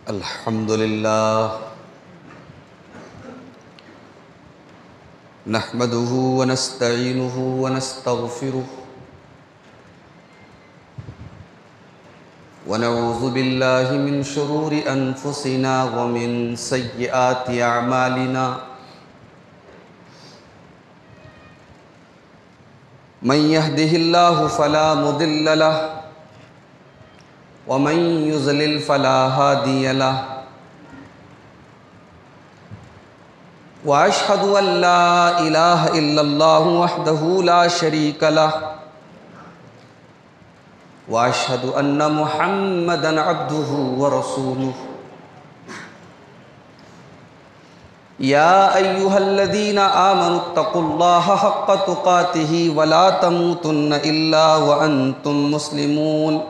الحمد لله نحمده ونستعينه ونستغفره ونعوذ بالله من شرور أنفسنا ومن سيئات أعمالنا من يهده الله فلا مضل له ومن يضلل فلا هادي له وأشهد أن لا إله إلا الله وحده لا شريك له وأشهد أن محمدًا عبده ورسوله يا أيها الذين آمنوا اتقوا الله حق تقاته ولا تموتن إلا وأنتم مسلمون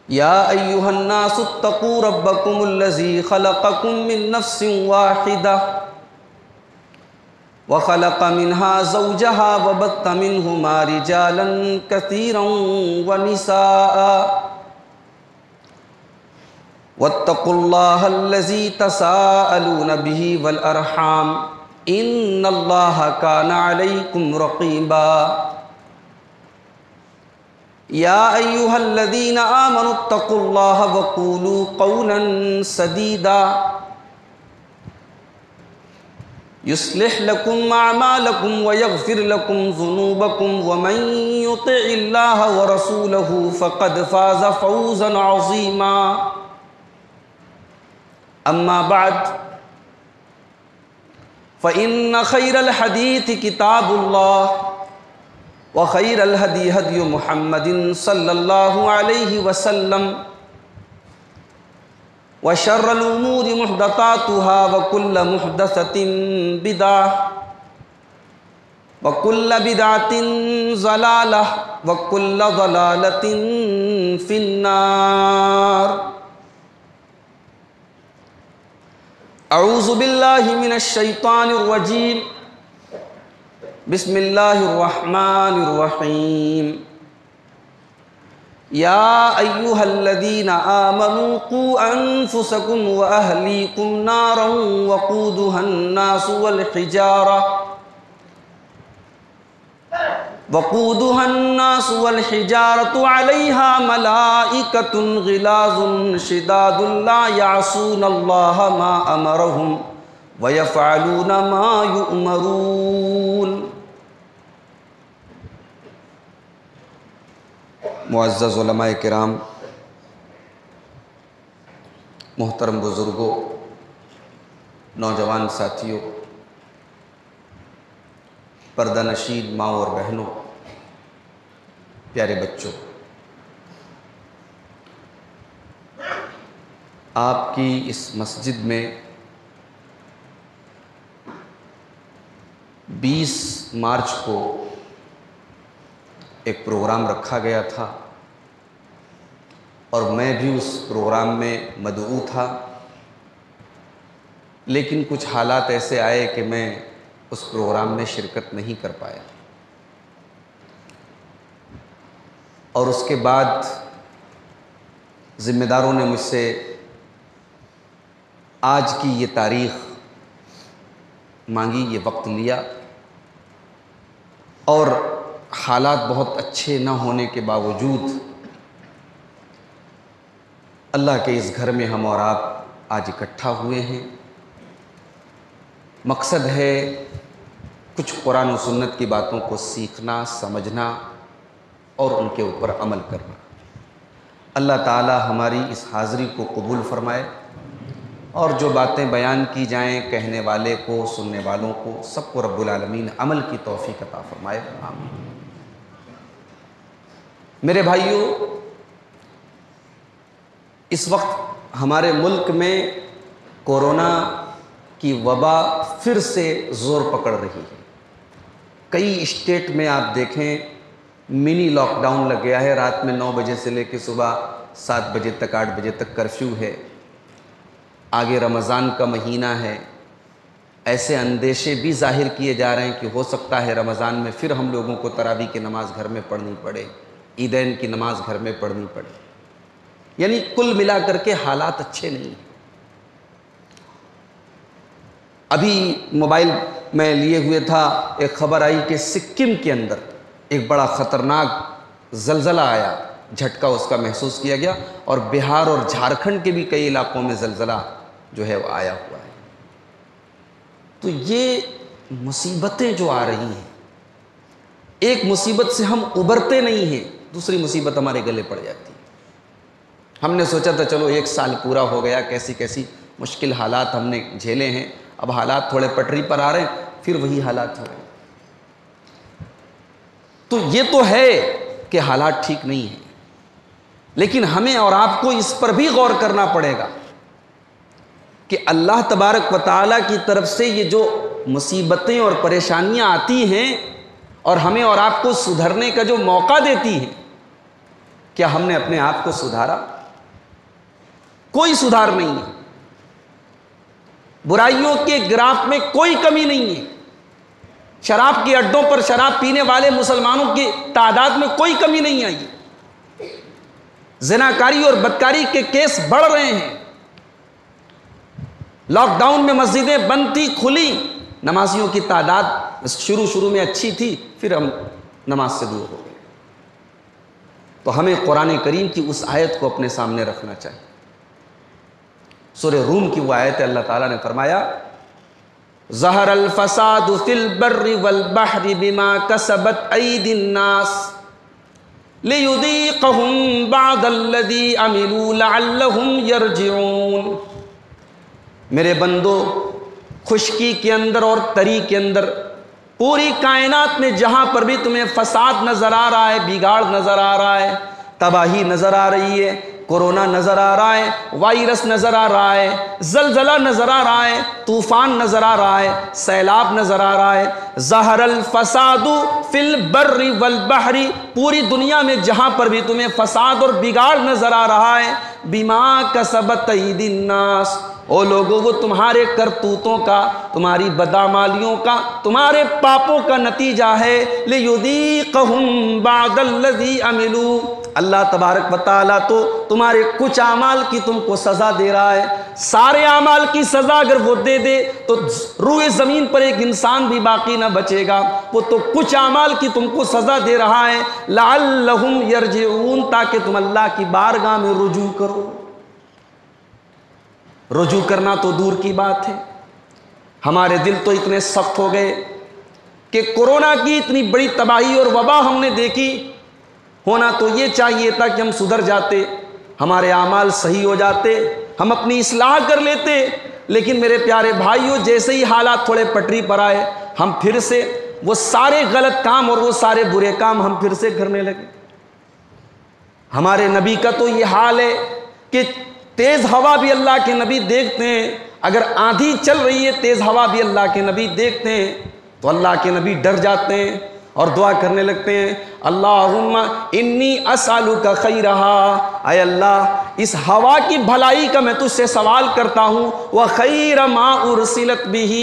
يا أيها الناس اتقوا ربكم الذي خلقكم من نفس واحدة وخلق منها زوجها وبث منهما رجالا كثيرا ونساء واتقوا الله الذي تساءلون به والأرحام إن الله كان عليكم رقيبا يا أيها الذين آمنوا اتقوا الله وقولوا قولا سديدا يصلح لكم أعمالكم ويغفر لكم ذنوبكم ومن يطع الله ورسوله فقد فاز فوزا عظيما أما بعد فإن خير الحديث كتاب الله وخير الهدي هدي محمد صلى الله عليه وسلم وشر الأمور محدثاتها وكل محدثة بدعة وكل بدعة ضلالة وكل ضلالة في النار أعوذ بالله من الشيطان الرجيم بسم الله الرحمن الرحيم يا أيها الذين آمنوا قوا أنفسكم وأهليكم نارا وقودها الناس والحجارة عليها ملائكة غلاظ شداد لا يعصون الله ما أمرهم ويفعلون ما يؤمرون۔ معزز علماء کرام، محترم بزرگوں، نوجوان ساتھیوں، پردہ نشین ماں اور بہنوں، پیارے بچوں، آپ کی اس مسجد میں 20 مارچ کو ایک پروگرام رکھا گیا تھا اور میں بھی اس پروگرام میں مدعو تھا، لیکن کچھ حالات ایسے آئے کہ میں اس پروگرام میں شرکت نہیں کر پایا، اور اس کے بعد ذمہ داروں نے مجھ سے آج کی یہ تاریخ مانگی، یہ وقت لیا، اور حالات بہت اچھے نہ ہونے کے باوجود اللہ کے اس گھر میں ہم اور آپ آج اکٹھا ہوئے ہیں۔ مقصد ہے کچھ قرآن و سنت کی باتوں کو سیکھنا، سمجھنا اور ان کے اوپر عمل کرنا۔ اللہ تعالی ہماری اس حاضری کو قبول فرمائے، اور جو باتیں بیان کی جائیں کہنے والے کو، سننے والوں کو، سب کو رب العالمین عمل کی توفیق عطا فرمائے، آمین۔ میرے بھائیوں، اس وقت ہمارے ملک میں کورونا کی وبا پھر سے زور پکڑ رہی ہے۔ کئی اسٹیٹ میں آپ دیکھیں منی لاک ڈاؤن لگ گیا ہے، رات میں 9 بجے سے لے کے صبح 7 بجے تک، 8 بجے تک کرفیو ہے۔ آگے رمضان کا مہینہ ہے، ایسے اندیشے بھی ظاہر کیے جا رہے ہیں کہ ہو سکتا ہے رمضان میں پھر ہم لوگوں کو تراویح کی نماز گھر میں پڑھنی پڑے، عیدین کی نماز گھر میں پڑھنی پڑے۔ یعنی کل ملا کر کے حالات اچھے نہیں ہیں۔ ابھی موبائل میں لیے ہوئے تھا، ایک خبر آئی کہ سکم کے اندر ایک بڑا خطرناک زلزلہ آیا، جھٹکا اس کا محسوس کیا گیا، اور بہار اور جھارکھنڈ کے بھی کئی علاقوں میں زلزلہ جو ہے وہ آیا ہوا ہے۔ تو یہ مصیبتیں جو آ رہی ہیں، ایک مصیبت سے ہم ابھرتے نہیں ہیں، دوسری مصیبت ہمارے گلے پڑ جاتی ہے۔ ہم نے سوچا تھا چلو 1 سال پورا ہو گیا، کیسی کیسی مشکل حالات ہم نے جھیلے ہیں، اب حالات تھوڑے پٹری پر آ رہے ہیں، پھر وہی حالات ہو رہے ہیں۔ تو یہ تو ہے کہ حالات ٹھیک نہیں ہیں، لیکن ہمیں اور آپ کو اس پر بھی غور کرنا پڑے گا کہ اللہ تبارک و تعالیٰ کی طرف سے یہ جو مصیبتیں اور پریشانیاں آتی ہیں اور ہمیں اور آپ کو سدھرنے کا جو موقع دیتی ہیں، کیا ہم نے اپنے آپ کو سدھارا؟ کوئی سدھار نہیں ہے، برائیوں کے گراف میں کوئی کمی نہیں ہے، شراب کے اڈوں پر شراب پینے والے مسلمانوں کی تعداد میں کوئی کمی نہیں آئی، زناکاری اور بدکاری کے کیس بڑھ رہے ہیں، لاک ڈاؤن میں مسجدیں بند تھی، کھلی، نمازیوں کی تعداد شروع میں اچھی تھی، پھر ہم نماز سے دور ہو گئے۔ تو ہمیں قرآن کریم کی اس آیت کو اپنے سامنے رکھنا چاہیے۔ سورہ روم کی وہ آیت ہے، اللہ تعالیٰ نے فرمایا ظہر الفساد فی البر والبحر بما کسبت ایدی الناس لیذیقہم بعض الذی عملوا لعلہم یرجعون۔ میرے بندو، خشکی کے اندر اور تری کے اندر، پوری کائنات میں جہاں پر بھی تمہیں فساد نظر آ رہا ہے، بگاڑ نظر آ رہا ہے، تباہی نظر آ رہی ہے، کورونا نظر آ رہا ہے، وائرس نظر آ رہا ہے، زلزلہ نظر آ رہا ہے، طوفان نظر آ رہا ہے، سیلاب نظر آ رہا ہے، ظہر الفساد فی البر والبحر، پوری دنیا میں جہاں پر بھی تمہیں فساد اور بگاڑ نظر آ رہا ہے، بما کسبت ایدی الناس، او لوگوں وہ تمہارے کرتوتوں کا، تمہاری بدعمالیوں کا، تمہارے پاپوں کا نتیجہ ہے، لیذیقہم بعض الذی عملوا، اللہ تبارک و تعالیٰ تو تمہارے کچھ اعمال کی تم کو سزا دے رہا ہے، سارے اعمال کی سزا اگر وہ دے دے تو روئے زمین پر ایک انسان بھی باقی نہ بچے گا، وہ تو کچھ اعمال کی تم کو سزا دے رہا ہے، لعلہم یرجعون، تاکہ تم اللہ کی بارگاہ میں رجوع کرو۔ رجوع کرنا تو دور کی بات ہے، ہمارے دل تو اتنے سخت ہو گئے کہ کورونا کی اتنی بڑی تباہی اور وبا ہم نے دیکھی، ہونا تو یہ چاہیے تھا کہ ہم سدھر جاتے، ہمارے اعمال صحیح ہو جاتے، ہم اپنی اصلاح کر لیتے، لیکن میرے پیارے بھائیوں جیسے ہی حالات تھوڑے پٹری پر آئے، ہم پھر سے وہ سارے غلط کام اور وہ سارے برے کام ہم پھر سے کرنے لگے۔ ہمارے نبی کا تو یہ حال ہے کہ تیز ہوا بھی اللہ کے نبی دیکھتے ہیں، اگر آندھی چل رہی ہے تیز ہوا بھی اللہ کے نبی دیکھتے ہیں تو اللہ کے نبی ڈر جاتے ہیں اور دعا کرنے لگتے ہیں، اللہم انی اسألک خیرہا، اے اللہ اس ہوا کی بھلائی کا میں تجھ سے سوال کرتا ہوں، وخیر ما ارسلت بہ،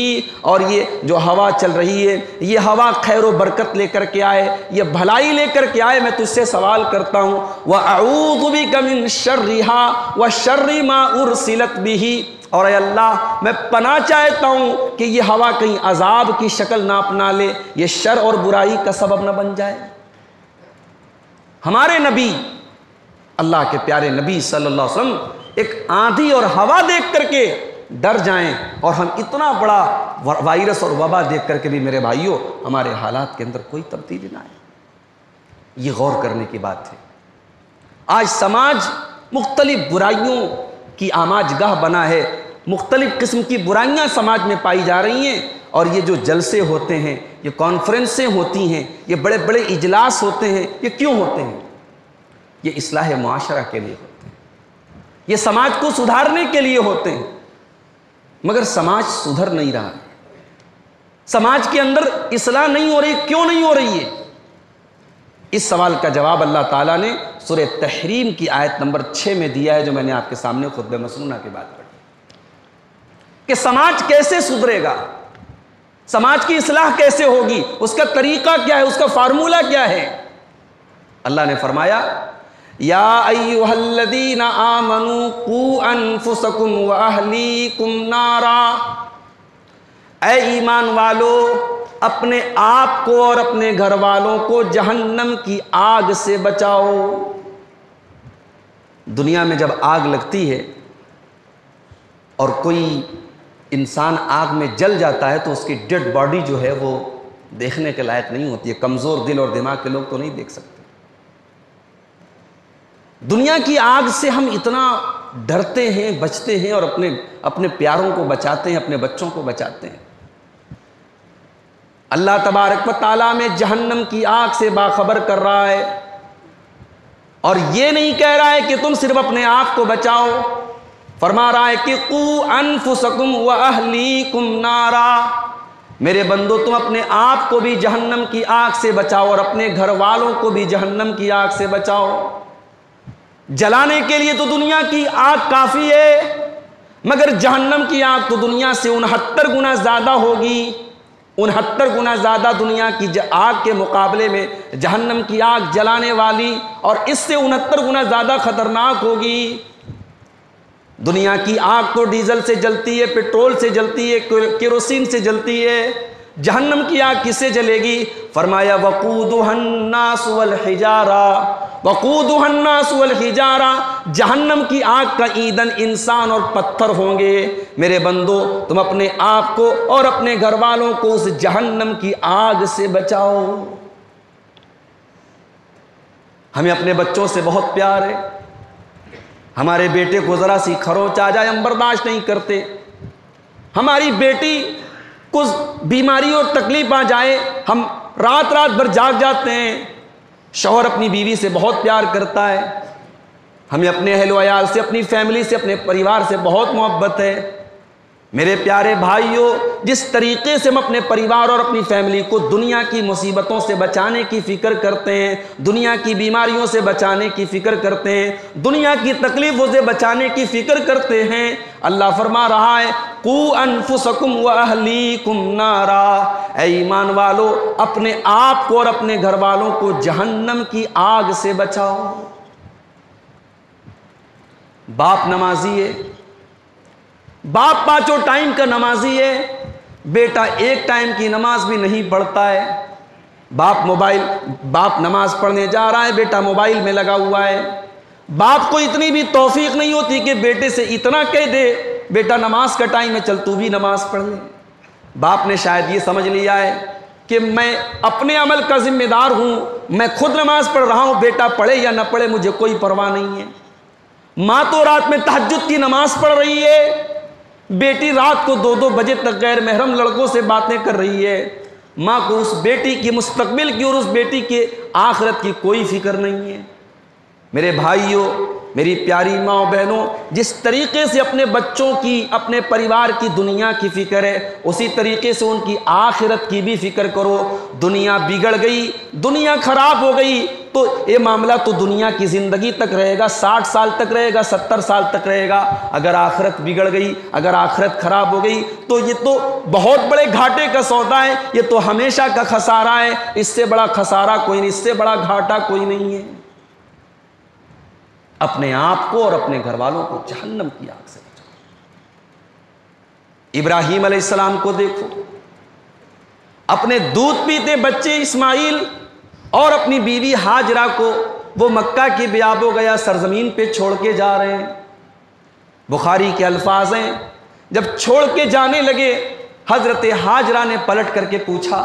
اور یہ جو ہوا چل رہی ہے یہ ہوا خیر و برکت لے کر کے آئے، یہ بھلائی لے کر کے آئے، میں تجھ سے سوال کرتا ہوں، واعوذ بک من شرہا وشر ما ارسلت بہ، اور اے اللہ میں پناہ چاہتا ہوں کہ یہ ہوا کہیں عذاب کی شکل نہ اپنا لے، یہ شر اور برائی کا سبب نہ بن جائے۔ ہمارے نبی، اللہ کے پیارے نبی صلی اللہ علیہ وسلم ایک آندھی اور ہوا دیکھ کر کے ڈر جائیں، اور ہم اتنا بڑا وائرس اور وبا دیکھ کر کے بھی میرے بھائیوں ہمارے حالات کے اندر کوئی تبدیلی نہ آئے، یہ غور کرنے کی بات ہے۔ آج سماج مختلف برائیوں کی آماج گاہ بنا ہے، مختلف قسم کی برائیاں سماج میں پائی جا رہی ہیں، اور یہ جو جلسے ہوتے ہیں، یہ کانفرنسیں ہوتی ہیں، یہ بڑے بڑے اجلاس ہوتے ہیں، یہ کیوں ہوتے ہیں؟ یہ اصلاح معاشرہ کے لیے ہوتے ہیں، یہ سماج کو سدھارنے کے لیے ہوتے ہیں، مگر سماج سدھر نہیں رہا ہے، سماج کے اندر اصلاح نہیں ہو رہی، کیوں نہیں ہو رہی ہے؟ اس سوال کا جواب اللہ تعالیٰ نے سورہ تحریم کی آیت نمبر 6 میں دیا ہے، جو میں نے آپ کے سامنے خطبہ مسنونہ کے بعد پڑھی، کہ سماج کیسے سدھرے گا، سماج کی اصلاح کیسے ہوگی، اس کا طریقہ کیا ہے، اس کا فارمولہ کیا ہے۔ اللہ نے فرمایا یا ایھا الذین آمنوا قوا انفسکم واہلیکم نارا، اے ایمان والو اپنے آپ کو اور اپنے گھر والوں کو جہنم کی آگ سے بچاؤ۔ دنیا میں جب آگ لگتی ہے اور کوئی انسان آگ میں جل جاتا ہے تو اس کی ڈیڈ باڈی جو ہے وہ دیکھنے کے لائق نہیں ہوتی ہے، کمزور دل اور دماغ کے لوگ تو نہیں دیکھ سکتے۔ دنیا کی آگ سے ہم اتنا ڈرتے ہیں، بچتے ہیں، اور اپنے پیاروں کو بچاتے ہیں، اپنے بچوں کو بچاتے ہیں۔ اللہ تبارک و تعالیٰ میں جہنم کی آگ سے باخبر کر رہا ہے، اور یہ نہیں کہہ رہا ہے کہ تم صرف اپنے آپ کو بچاؤ، فرما رہا ہے کہ قوا انفسکم واہلیکم نارا، میرے بندو تم اپنے آپ کو بھی جہنم کی آگ سے بچاؤ اور اپنے گھر والوں کو بھی جہنم کی آگ سے بچاؤ۔ جلانے کے لیے تو دنیا کی آگ کافی ہے، مگر جہنم کی آگ تو دنیا سے 69 گنا زیادہ ہوگی۔ 69 گنا زیادہ دنیا کی آگ کے مقابلے میں جہنم کی آگ جلانے والی، اور اس سے 69 گنا زیادہ خطرناک ہوگی۔ دنیا کی آگ تو ڈیزل سے جلتی ہے، پیٹرول سے جلتی ہے، کیروسین سے جلتی ہے، جہنم کی آگ کس سے جلے گی؟ فرمایا وقودها الناس والحجارہ، وقودها الناس والحجارہ، جہنم کی آگ کا ایندھن انسان اور پتھر ہوں گے۔ میرے بندو تم اپنے آپ کو اور اپنے گھر والوں کو اس جہنم کی آگ سے بچاؤ۔ ہمیں اپنے بچوں سے بہت پیار ہے، ہمارے بیٹے کو ذرا سی کھروچ آ جائے ہم برداشت نہیں کرتے، ہماری بیٹی کو بیماری اور تکلیف آ جائے ہم رات رات بھر جاگ جاتے ہیں۔ شوہر اپنی بیوی سے بہت پیار کرتا ہے، ہمیں اپنے اہل و عیال سے، اپنی فیملی سے، اپنے پریوار سے بہت محبت ہے۔ میرے پیارے بھائیوں، جس طریقے سے ہم اپنے پریوار اور اپنی فیملی کو دنیا کی مصیبتوں سے بچانے کی فکر کرتے ہیں، دنیا کی بیماریوں سے بچانے کی فکر کرتے ہیں، دنیا کی تکلیفوں سے بچانے کی فکر کرتے ہیں، اللہ فرما رہا ہے قوا انفسکم واہلیکم نارا، اے ایمان والو اپنے آپ کو اور اپنے گھر والوں کو جہنم کی آگ سے بچاؤ۔ باپ نمازی ہے، باپ پانچوں ٹائم کا نمازی ہے، بیٹا ایک ٹائم کی نماز بھی نہیں پڑھتا ہے۔ باپ نماز پڑھنے جا رہا ہے، بیٹا موبائل میں لگا ہوا ہے۔ باپ کو اتنی بھی توفیق نہیں ہوتی کہ بیٹے سے اتنا کہہ دے بیٹا نماز کا ٹائم ہے چل تو بھی نماز پڑھ لے۔ باپ نے شاید یہ سمجھ لیا ہے کہ میں اپنے عمل کا ذمہ دار ہوں، میں خود نماز پڑھ رہا ہوں، بیٹا پڑھے یا نہ پڑھے مجھے کوئی پرواہ نہیں ہے۔ ماں تو رات میں تہجد کی نماز پڑھ رہی ہے، بیٹی رات کو 2-2 بجے تک غیر محرم لڑکوں سے باتیں کر رہی ہے۔ ماں کو اس بیٹی کی مستقبل کی اور اس بیٹی کے آخرت کی کوئی فکر نہیں ہے۔ میرے بھائیوں، میری پیاری ماں و بہنوں، جس طریقے سے اپنے بچوں کی، اپنے پریوار کی دنیا کی فکر ہے، اسی طریقے سے ان کی آخرت کی بھی فکر کرو۔ دنیا بگڑ گئی، دنیا خراب ہو گئی تو یہ معاملہ تو دنیا کی زندگی تک رہے گا، 60 سال تک رہے گا، 70 سال تک رہے گا۔ اگر آخرت بگڑ گئی، اگر آخرت خراب ہو گئی تو یہ تو بہت بڑے گھاٹے کا سودا ہے، یہ تو ہمیشہ کا خسارہ ہے۔ اس سے بڑا خسارہ کوئی نہیں، اس سے بڑا گھاٹا کوئی نہیں ہے۔ اپنے آپ کو اور اپنے گھر والوں کو جہنم کی آگ سے بچاؤ۔ ابراہیم علیہ السلام کو دیکھو، اپنے دودھ پیتے بچے اسماعیل اور اپنی بیوی ہاجرہ کو وہ مکہ کی بیاب و گیا سرزمین پہ چھوڑ کے جا رہے ہیں۔ بخاری کے الفاظ ہیں، جب چھوڑ کے جانے لگے حضرت ہاجرہ نے پلٹ کر کے پوچھا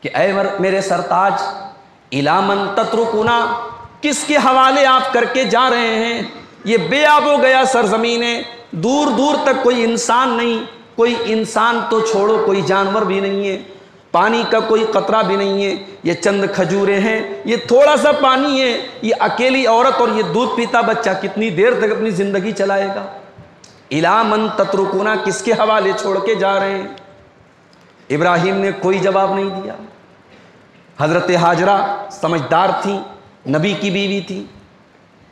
کہ اے میرے سرتاج، الی من تترکنا، کس کے حوالے آپ کر کے جا رہے ہیں؟ یہ بے آب و گیا سرزمین ہے، دور دور تک کوئی انسان نہیں، کوئی انسان تو چھوڑو کوئی جانور بھی نہیں ہے، پانی کا کوئی قطرہ بھی نہیں ہے، یہ چند کھجوریں ہیں، یہ تھوڑا سا پانی ہے، یہ اکیلی عورت اور یہ دودھ پیتا بچہ کتنی دیر تک اپنی زندگی چلائے گا؟ الی من تترکنا، کس کے حوالے چھوڑ کے جا رہے ہیں؟ ابراہیم نے کوئی جواب نہیں دیا۔ حضرت ہاجرہ سمجھدار تھیں، نبی کی بیوی تھی،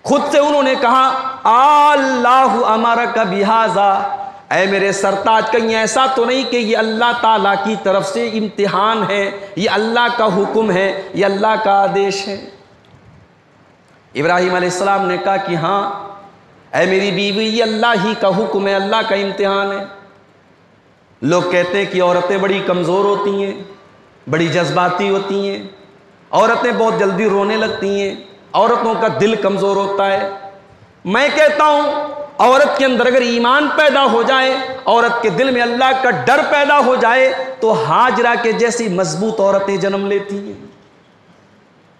خود سے انہوں نے کہا اللہ امرک بہذا، اے میرے سرتاج کہیں ایسا تو نہیں کہ یہ اللہ تعالیٰ کی طرف سے امتحان ہے، یہ اللہ کا حکم ہے، یہ اللہ کا آدیش ہے؟ ابراہیم علیہ السلام نے کہا کہ ہاں اے میری بیوی، یہ اللہ ہی کا حکم ہے، اللہ کا امتحان ہے۔ لوگ کہتے ہیں کہ عورتیں بڑی کمزور ہوتی ہیں، بڑی جذباتی ہوتی ہیں، عورتیں بہت جلدی رونے لگتی ہیں، عورتوں کا دل کمزور ہوتا ہے۔ میں کہتا ہوں عورت کے اندر اگر ایمان پیدا ہو جائے، عورت کے دل میں اللہ کا ڈر پیدا ہو جائے تو ہاجرہ کے جیسی مضبوط عورتیں جنم لیتی ہیں۔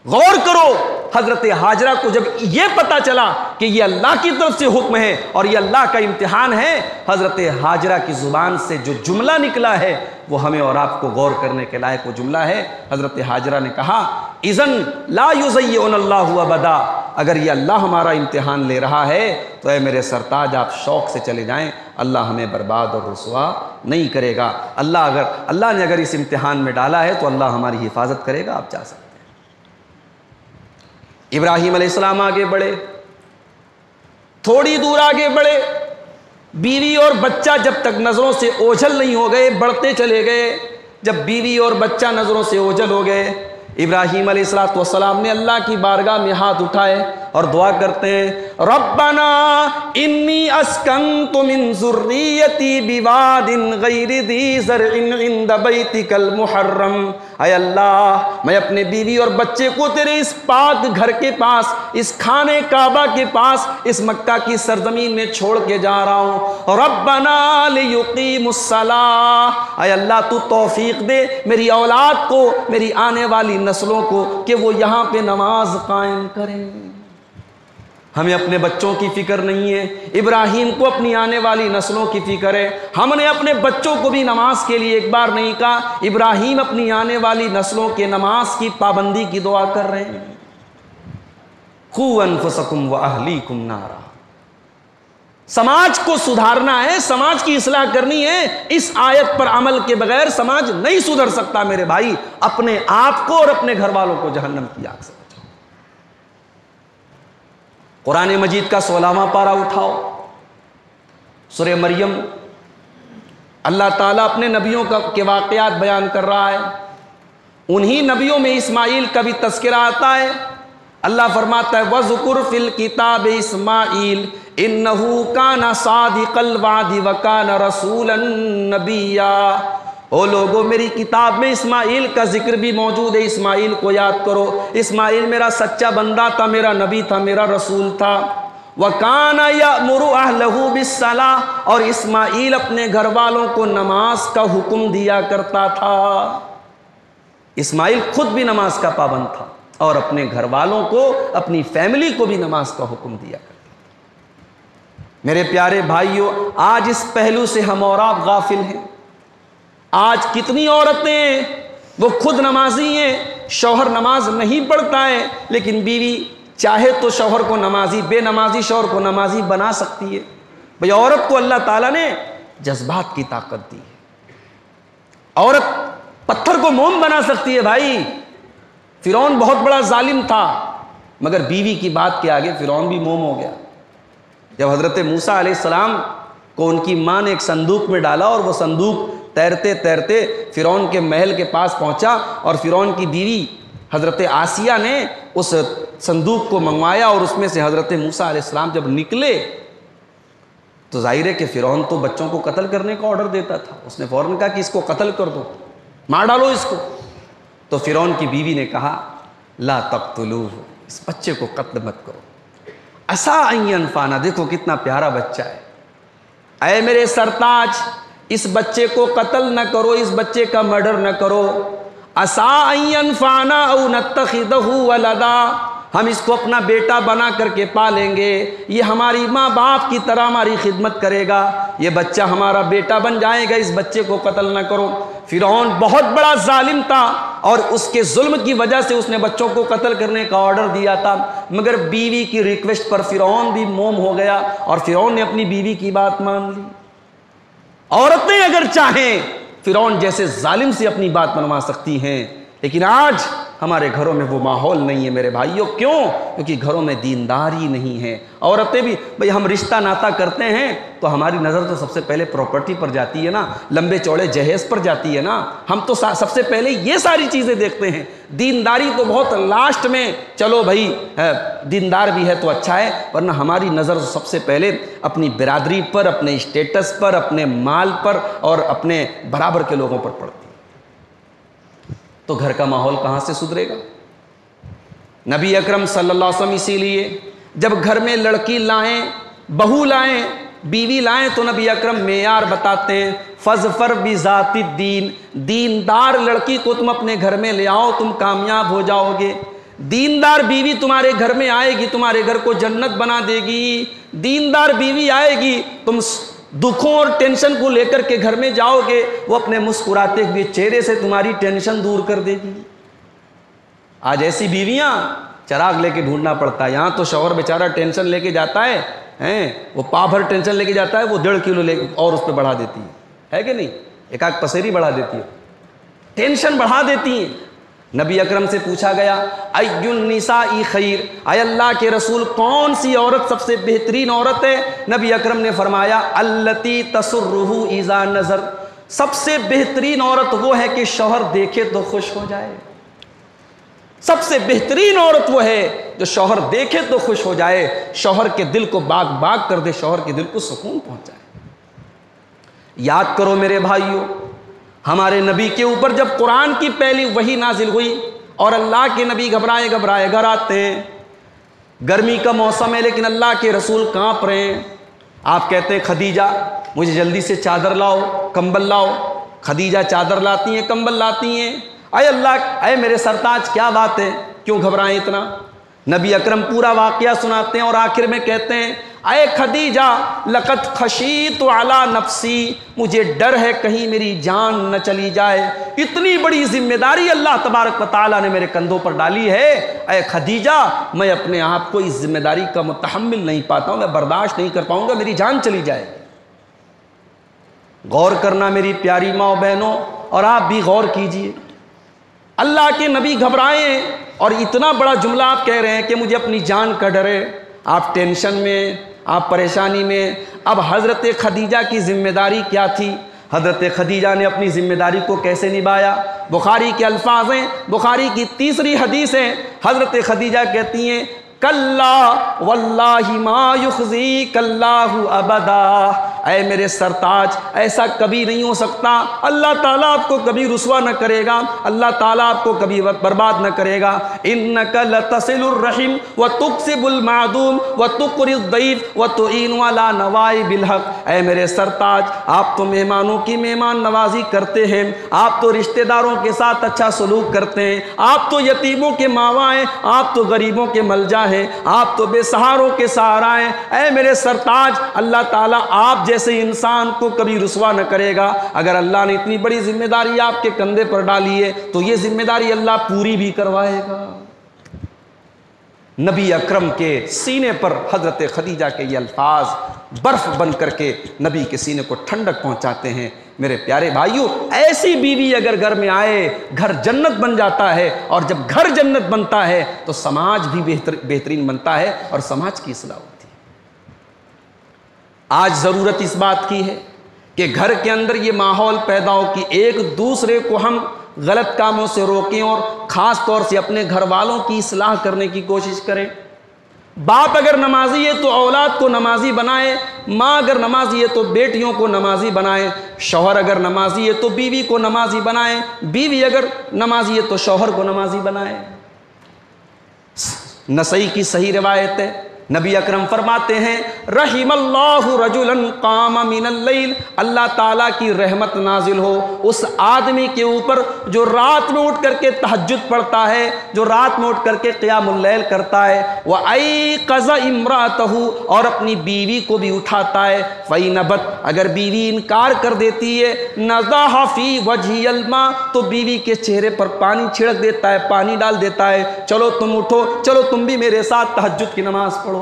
غور کرو، حضرت ہاجرہ کو جب یہ پتا چلا کہ یہ اللہ کی طرف سے حکم ہے اور یہ اللہ کا امتحان ہے، حضرت ہاجرہ کی زبان سے جو جملہ نکلا ہے وہ ہمیں اور آپ کو غور کرنے کے لائق وہ جملہ ہے۔ حضرت ہاجرہ نے کہا اذن لا یضیعن اللہ ابدا، اگر یہ اللہ ہمارا امتحان لے رہا ہے تو اے میرے سرتاج آپ شوق سے چلے جائیں، اللہ ہمیں برباد اور رسوا نہیں کرے گا۔ اللہ نے اگر اس امتحان میں ڈالا ہے تو اللہ ہماری حفاظت کرے گا، آپ جا سکتے ہیں۔ ابراہیم علیہ السلام آگے بڑھے، تھوڑی دور آگے بڑھے، بیوی اور بچہ جب تک نظروں سے اوجھل نہیں ہو گئے بڑھتے چلے گئے۔ جب بیوی اور بچہ نظروں سے اوجھل ہو گئے، ابراہیم علیہ السلام نے اللہ کی بارگاہ میں ہاتھ اٹھائے اور دعا کرتے ہیں ربنا انی اسکنت من ذریتی بواد غیر ذی زرع عند بیتک المحرم، اے اللہ میں اپنے بیوی اور بچے کو تیرے اس پاک گھر کے پاس، اس خانے کعبہ کے پاس، اس مکہ کی سرزمین میں چھوڑ کے جا رہا ہوں۔ ربنا لیقیموا الصلاۃ، اے اللہ تو توفیق دے میری اولاد کو، میری آنے والی نسلوں کو کہ وہ یہاں پہ نماز قائم کریں۔ ہمیں اپنے بچوں کی فکر نہیں ہے، ابراہیم کو اپنی آنے والی نسلوں کی فکر ہے۔ ہم نے اپنے بچوں کو بھی نماز کے لیے ایک بار نہیں کہا، ابراہیم اپنی آنے والی نسلوں کے نماز کی پابندی کی دعا کر رہے ہیں۔ قوا انفسکم واہلیکم نارا، سماج کو سدھارنا ہے، سماج کی اصلاح کرنی ہے۔ اس آیت پر عمل کے بغیر سماج نہیں سدھر سکتا میرے بھائی۔ اپنے آپ کو اور اپنے گھر والوں کو جہنم کی آگ سے بچاؤ۔ قرآن مجید کا 16واں پارہ اٹھاؤ، سورہ مریم، اللہ تعالیٰ اپنے نبیوں کے واقعات بیان کر رہا ہے۔ انہی نبیوں میں اسماعیل کا بھی تذکرہ آتا ہے۔ اللہ فرماتا ہے وَذْكُرْ فِي الْكِتَابِ إِسْمَاعِيلَ إِنَّهُ كَانَ صَادِقَ الْوَعْدِ وَكَانَ رَسُولًا نَبِيًّا۔ او لوگو، میری کتاب میں اسماعیل کا ذکر بھی موجود ہے، اسماعیل کو یاد کرو۔ اسماعیل میرا سچا بندہ تھا، میرا نبی تھا، میرا رسول تھا۔ وَكَانَ يَأْمُرُ أَهْلَهُ بِالصَّلَاةِ، اور اسماعیل اپنے گھر والوں کو نماز کا حکم دیا کرتا تھا۔ اسماعیل خود بھی نماز کا پابند تھا اور اپنے گھر والوں کو، اپنی فیملی کو بھی نماز کا حکم دیا کرتا تھا۔ میرے پیارے بھائیوں، آج اس پہلو سے ہم اور آپ غافل ہیں۔ آج کتنی عورتیں وہ خود نمازی ہیں، شوہر نماز نہیں پڑھتا ہے لیکن بیوی چاہے تو شوہر کو نمازی، بے نمازی شوہر کو نمازی بنا سکتی ہے۔ بھئی عورت کو اللہ تعالیٰ نے جذبات کی طاقت دی ہے۔ عورت پتھر کو موم بنا سکتی ہے بھائی۔ فرعون بہت بڑا ظالم تھا مگر بیوی کی بات کے آگے فرعون بھی موم ہو گیا۔ جب حضرت موسیٰ علیہ السلام کو ان کی ماں نے ایک صندوق میں ڈالا اور وہ صندوق تیرتے تیرتے فرعون کے محل کے پاس پہنچا اور فرعون کی بیوی حضرت آسیہ نے اس صندوق کو منگوایا اور اس میں سے حضرت موسیٰ علیہ السلام جب نکلے تو ظاہر ہے کہ فرعون تو بچوں کو قتل کرنے کا آرڈر دیتا تھا۔ اس نے فوراً کہا کہ اس کو قتل کر دو، مار ڈالو اس کو۔ تو فرعون کی بیوی نے کہا لا تقتلوہ، اس بچے کو قتل مت کرو، عسیٰ ان ینفعنا، دیکھو کتنا پیارا بچہ ہے۔ اے میرے سرتاج، اس بچے کو قتل نہ کرو، اس بچے کا مرڈر نہ کرو۔ عسیٰ ان ینفعنا او نتخذہ ولدا، ہم اس کو اپنا بیٹا بنا کر کے پالیں گے، یہ ہماری ماں باپ کی طرح ہماری خدمت کرے گا، یہ بچہ ہمارا بیٹا بن جائے گا، اس بچے کو قتل نہ کرو۔ فرعون بہت بڑا ظالم تھا اور اس کے ظلم کی وجہ سے اس نے بچوں کو قتل کرنے کا آرڈر دیا تھا، مگر بیوی کی ریکویسٹ پر فرعون بھی موم ہو گیا اور فرعون نے اپنی بیوی کی بات مان لی۔ عورتیں اگر چاہیں فرعون جیسے ظالم سے اپنی بات منوا سکتی ہیں، لیکن آج ہمارے گھروں میں وہ ماحول نہیں ہے میرے بھائیوں. کیوں؟ کیونکہ گھروں میں دینداری نہیں ہے. عورتیں بھی بھئی ہم رشتہ ناتا کرتے ہیں تو ہماری نظر تو سب سے پہلے پراپرٹی پر جاتی ہے نا, لمبے چوڑے جہیز پر جاتی ہے نا. ہم تو سب سے پہلے یہ ساری چیزیں دیکھتے ہیں. دینداری تو بہت لاسٹ میں, چلو بھائی دیندار بھی ہے تو اچھا ہے, ورنہ ہماری نظر سب سے پہلے اپنی برادری پر, اپنے اسٹیٹس پر, اپنے مال پر اور اپنے برابر کے لوگوں پر پڑتی ہے. تو گھر کا ماحول کہاں سے سدھرے گا؟ نبی اکرم صلی اللہ علیہ وسلم اسی لیے جب گھر میں لڑکی لائیں, بہو لائیں, بیوی لائیں تو نبی اکرم معیار بتاتے ہیں, فظفر بذات الدین, دیندار لڑکی کو تم اپنے گھر میں لے آؤ, تم کامیاب ہو جاؤ گے. دیندار بیوی تمہارے گھر میں آئے گی, تمہارے گھر کو جنت بنا دے گی. دیندار بیوی آئے گی, تم دکھوں اور ٹینشن کو لے کر کے گھر میں جاؤ گے, وہ اپنے مسکراتے ہوئے چہرے سے تمہاری ٹینشن دور کر دے گی. آج ایسی بیویاں چراغ لے کے ڈھونڈنا پڑتا ہے. یہاں تو شوہر بیچارہ ٹینشن لے کے جاتا ہے, وہ پا بھر ٹینشن لے کے جاتا ہے, وہ 1.5 کلو لے اور اس پہ بڑھا دیتی ہے کہ نہیں, ایک آدھ پسیری بڑھا دیتی ہے, ٹینشن بڑھا دیتی ہیں. نبی اکرم سے پوچھا گیا ای النساء خیر, اے اللہ کے رسول کون سی عورت سب سے بہترین عورت ہے؟ نبی اکرم نے فرمایا التی تسرہ اذا نظر, سب سے بہترین عورت وہ ہے کہ شوہر دیکھے تو خوش ہو جائے. سب سے بہترین عورت وہ ہے جو شوہر دیکھے تو خوش ہو جائے, شوہر کے دل کو باغ باغ کر دے, شوہر کے دل کو سکون پہنچائے. یاد کرو میرے بھائیوں, ہمارے نبی کے اوپر جب قرآن کی پہلی وحی نازل ہوئی اور اللہ کے نبی گھبرائے گھبرائے گھر آتے ہیں, گرمی کا موسم ہے لیکن اللہ کے رسول کانپ رہے ہیں. آپ کہتے ہیں خدیجہ مجھے جلدی سے چادر لاؤ, کمبل لاؤ. خدیجہ چادر لاتی ہیں, کمبل لاتی ہیں. اے اللہ, اے میرے سرتاج کیا بات ہے, کیوں گھبرائیں اتنا؟ نبی اکرم پورا واقعہ سناتے ہیں اور آخر میں کہتے ہیں اے خدیجہ لقد خشیت علی نفسی, مجھے ڈر ہے کہیں میری جان نہ چلی جائے. اتنی بڑی ذمہ داری اللہ تبارک و تعالیٰ نے میرے کندھوں پر ڈالی ہے. اے خدیجہ میں اپنے آپ کو اس ذمہ داری کا متحمل نہیں پاتا ہوں, میں برداشت نہیں کر پاؤں گا میری جان چلی جائے. غور کرنا میری پیاری ماں و بہنوں, اور آپ بھی غور کیجئے. اللہ کے نبی گھبرائیں اور اتنا بڑا جملہ آپ کہہ رہے ہیں کہ مجھے اپنی جان کا ڈر ہے. آپ ٹینشن میں, آپ پریشانی میں. اب حضرت خدیجہ کی ذمہ داری کیا تھی؟ حضرت خدیجہ نے اپنی ذمہ داری کو کیسے نبھایا؟ بخاری کے الفاظ ہیں, بخاری کی 3ری حدیث ہے. حضرت خدیجہ کہتی ہیں کلا واللہ ما یخزیک اللہ ابدا, اے میرے سرتاج ایسا کبھی نہیں ہو سکتا, اللہ تعالیٰ آپ کو کبھی رسوا نہ کرے گا, اللہ تعالیٰ آپ کو کبھی برباد نہ کرے گا. انک لتصل الرحم وتکسب المعدوم وتقری الضیف وتعین علی نوائب الحق. اے میرے سرتاج آپ تو مہمانوں کی مہمان نوازی کرتے ہیں, آپ تو رشتہ داروں کے ساتھ اچھا سلوک کرتے ہیں, آپ تو یتیموں کے ماوا ہیں, آپ تو غریبوں کے ملجا ہیں, آپ تو بے سہاروں کے سہارا ہیں. اے میرے سرتاج اللہ تعالیٰ آپ جیسے انسان کو کبھی رسوا نہ کرے گا. اگر اللہ نے اتنی بڑی ذمہ داری آپ کے کندھے پر ڈالی ہے تو یہ ذمہ داری اللہ پوری بھی کروائے گا. نبی اکرم کے سینے پر حضرت خدیجہ کے یہ الفاظ برف بن کر کے نبی کے سینے کو ٹھنڈک پہنچاتے ہیں. میرے پیارے بھائیوں, ایسی بیوی اگر گھر میں آئے گھر جنت بن جاتا ہے, اور جب گھر جنت بنتا ہے تو سماج بھی بہترین بنتا ہے اور سماج کی اصلاح ہوتی ہے. آج ضرورت اس بات کی ہے کہ گھر کے اندر یہ ماحول پیدا ہو کہ ایک دوسرے کو ہم غلط کاموں سے روکیں اور خاص طور سے اپنے گھر والوں کی اصلاح کرنے کی کوشش کریں. باپ اگر نمازی ہے تو اولاد کو نمازی بنائے, ماں اگر نمازی ہے تو بیٹیوں کو نمازی بنائے, شوہر اگر نمازی ہے تو بیوی کو نمازی بنائے, بیوی اگر نمازی ہے تو شوہر کو نمازی بنائے. نسائی کی صحیح روایت ہے, نبی اکرم فرماتے ہیں رحم اللہ رجلا قام من اللیل, اللہ تعالیٰ کی رحمت نازل ہو اس آدمی کے اوپر جو رات میں اٹھ کر کے تہجد پڑھتا ہے, جو رات میں اٹھ کر کے قیام اللیل کرتا ہے. وَأَيْقَظَ امرأتہ, اور اپنی بیوی کو بھی اٹھاتا ہے. فَإِنَبَتْ, اگر بیوی انکار کر دیتی ہے, نَضَحَ فِي وَجْهِ الْمَاء, تو بیوی کے چہرے پر پانی چھڑک دیتا ہے, پانی ڈال دیتا ہے, چلو تم اٹھو, چلو تم بھی میرے ساتھ تہجد کی نماز پڑھو.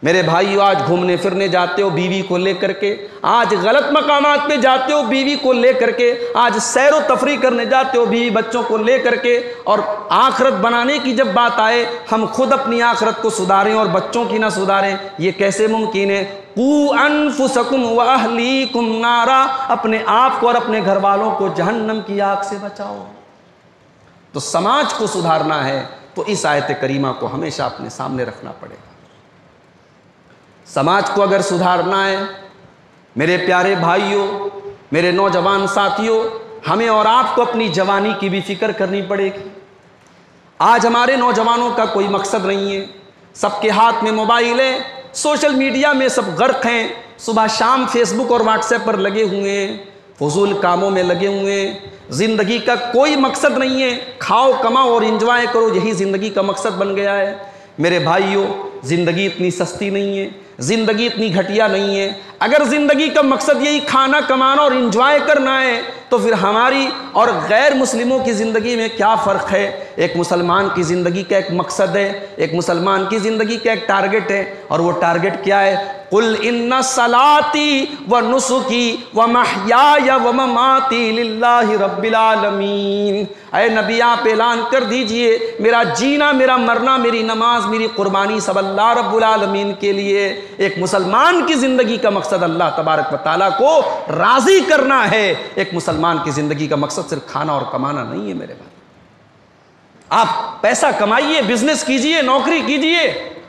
میرے بھائیو، آج گھومنے پھرنے جاتے ہو بیوی کو لے کر کے، آج غلط مقامات پہ جاتے ہو بیوی کو لے کر کے، آج سیر و تفریح کرنے جاتے ہو بیوی بچوں کو لے کر کے، اور آخرت بنانے کی جب بات آئے ہم خود اپنی آخرت کو سدھاریں اور بچوں کی نہ سدھاریں، یہ کیسے ممکن ہے؟ قُوا أَنفُسَكُمْ وَأَهْلِيكُمْ نَارًا، اپنے آپ کو اور اپنے گھر والوں کو جہنم کی آگ سے بچاؤ۔ تو سماج کو سدھارنا ہے تو اس آیت کریمہ کو ہمیشہ اپنے سامنے رکھنا پڑے گا۔ سماج کو اگر سدھارنا ہے میرے پیارے بھائیوں، میرے نوجوان ساتھیوں، ہمیں اور آپ کو اپنی جوانی کی بھی فکر کرنی پڑے گی۔ آج ہمارے نوجوانوں کا کوئی مقصد نہیں ہے، سب کے ہاتھ میں موبائل ہے، سوشل میڈیا میں سب غرق ہیں، صبح شام فیس بک اور واٹس ایپ پر لگے ہوئے ہیں، فضول کاموں میں لگے ہوئے ہیں، زندگی کا کوئی مقصد نہیں ہے، کھاؤ کماؤ اور انجوائے کرو، یہی زندگی کا مقصد بن گیا ہے۔ میرے بھائیوں، زندگی اتنی سستی نہیں ہے، زندگی اتنی گھٹیا نہیں ہے۔ اگر زندگی کا مقصد یہی کھانا کمانا اور انجوائے کرنا ہے تو پھر ہماری اور غیر مسلموں کی زندگی میں کیا فرق ہے؟ ایک مسلمان کی زندگی کا ایک مقصد ہے، ایک مسلمان کی زندگی کا ایک ٹارگٹ ہے، اور وہ ٹارگٹ کیا ہے؟ قُلْ إِنَّ صَلَاتِي وَنُسُكِي وَمَحْيَايَ وَمَمَاتِي لِلَّهِ رَبِّ الْعَالَمِينَ۔ اے نبی آپ اعلان کر دیجئے، میرا جینا، میرا مرنا، میری نماز، میری قربانی سب اللہ رب العالمین کے لیے۔ ایک مسلمان کی زندگی کا مقصد اللہ تبارک و تعالیٰ کو راضی کرنا ہے۔ ایک مسلمان کی زندگی کا مقصد صرف کھانا اور کمانا نہیں ہے میرے بھائی۔ آپ پیسہ کمائیے، بزنس کیجئے، نوکری کیجئے،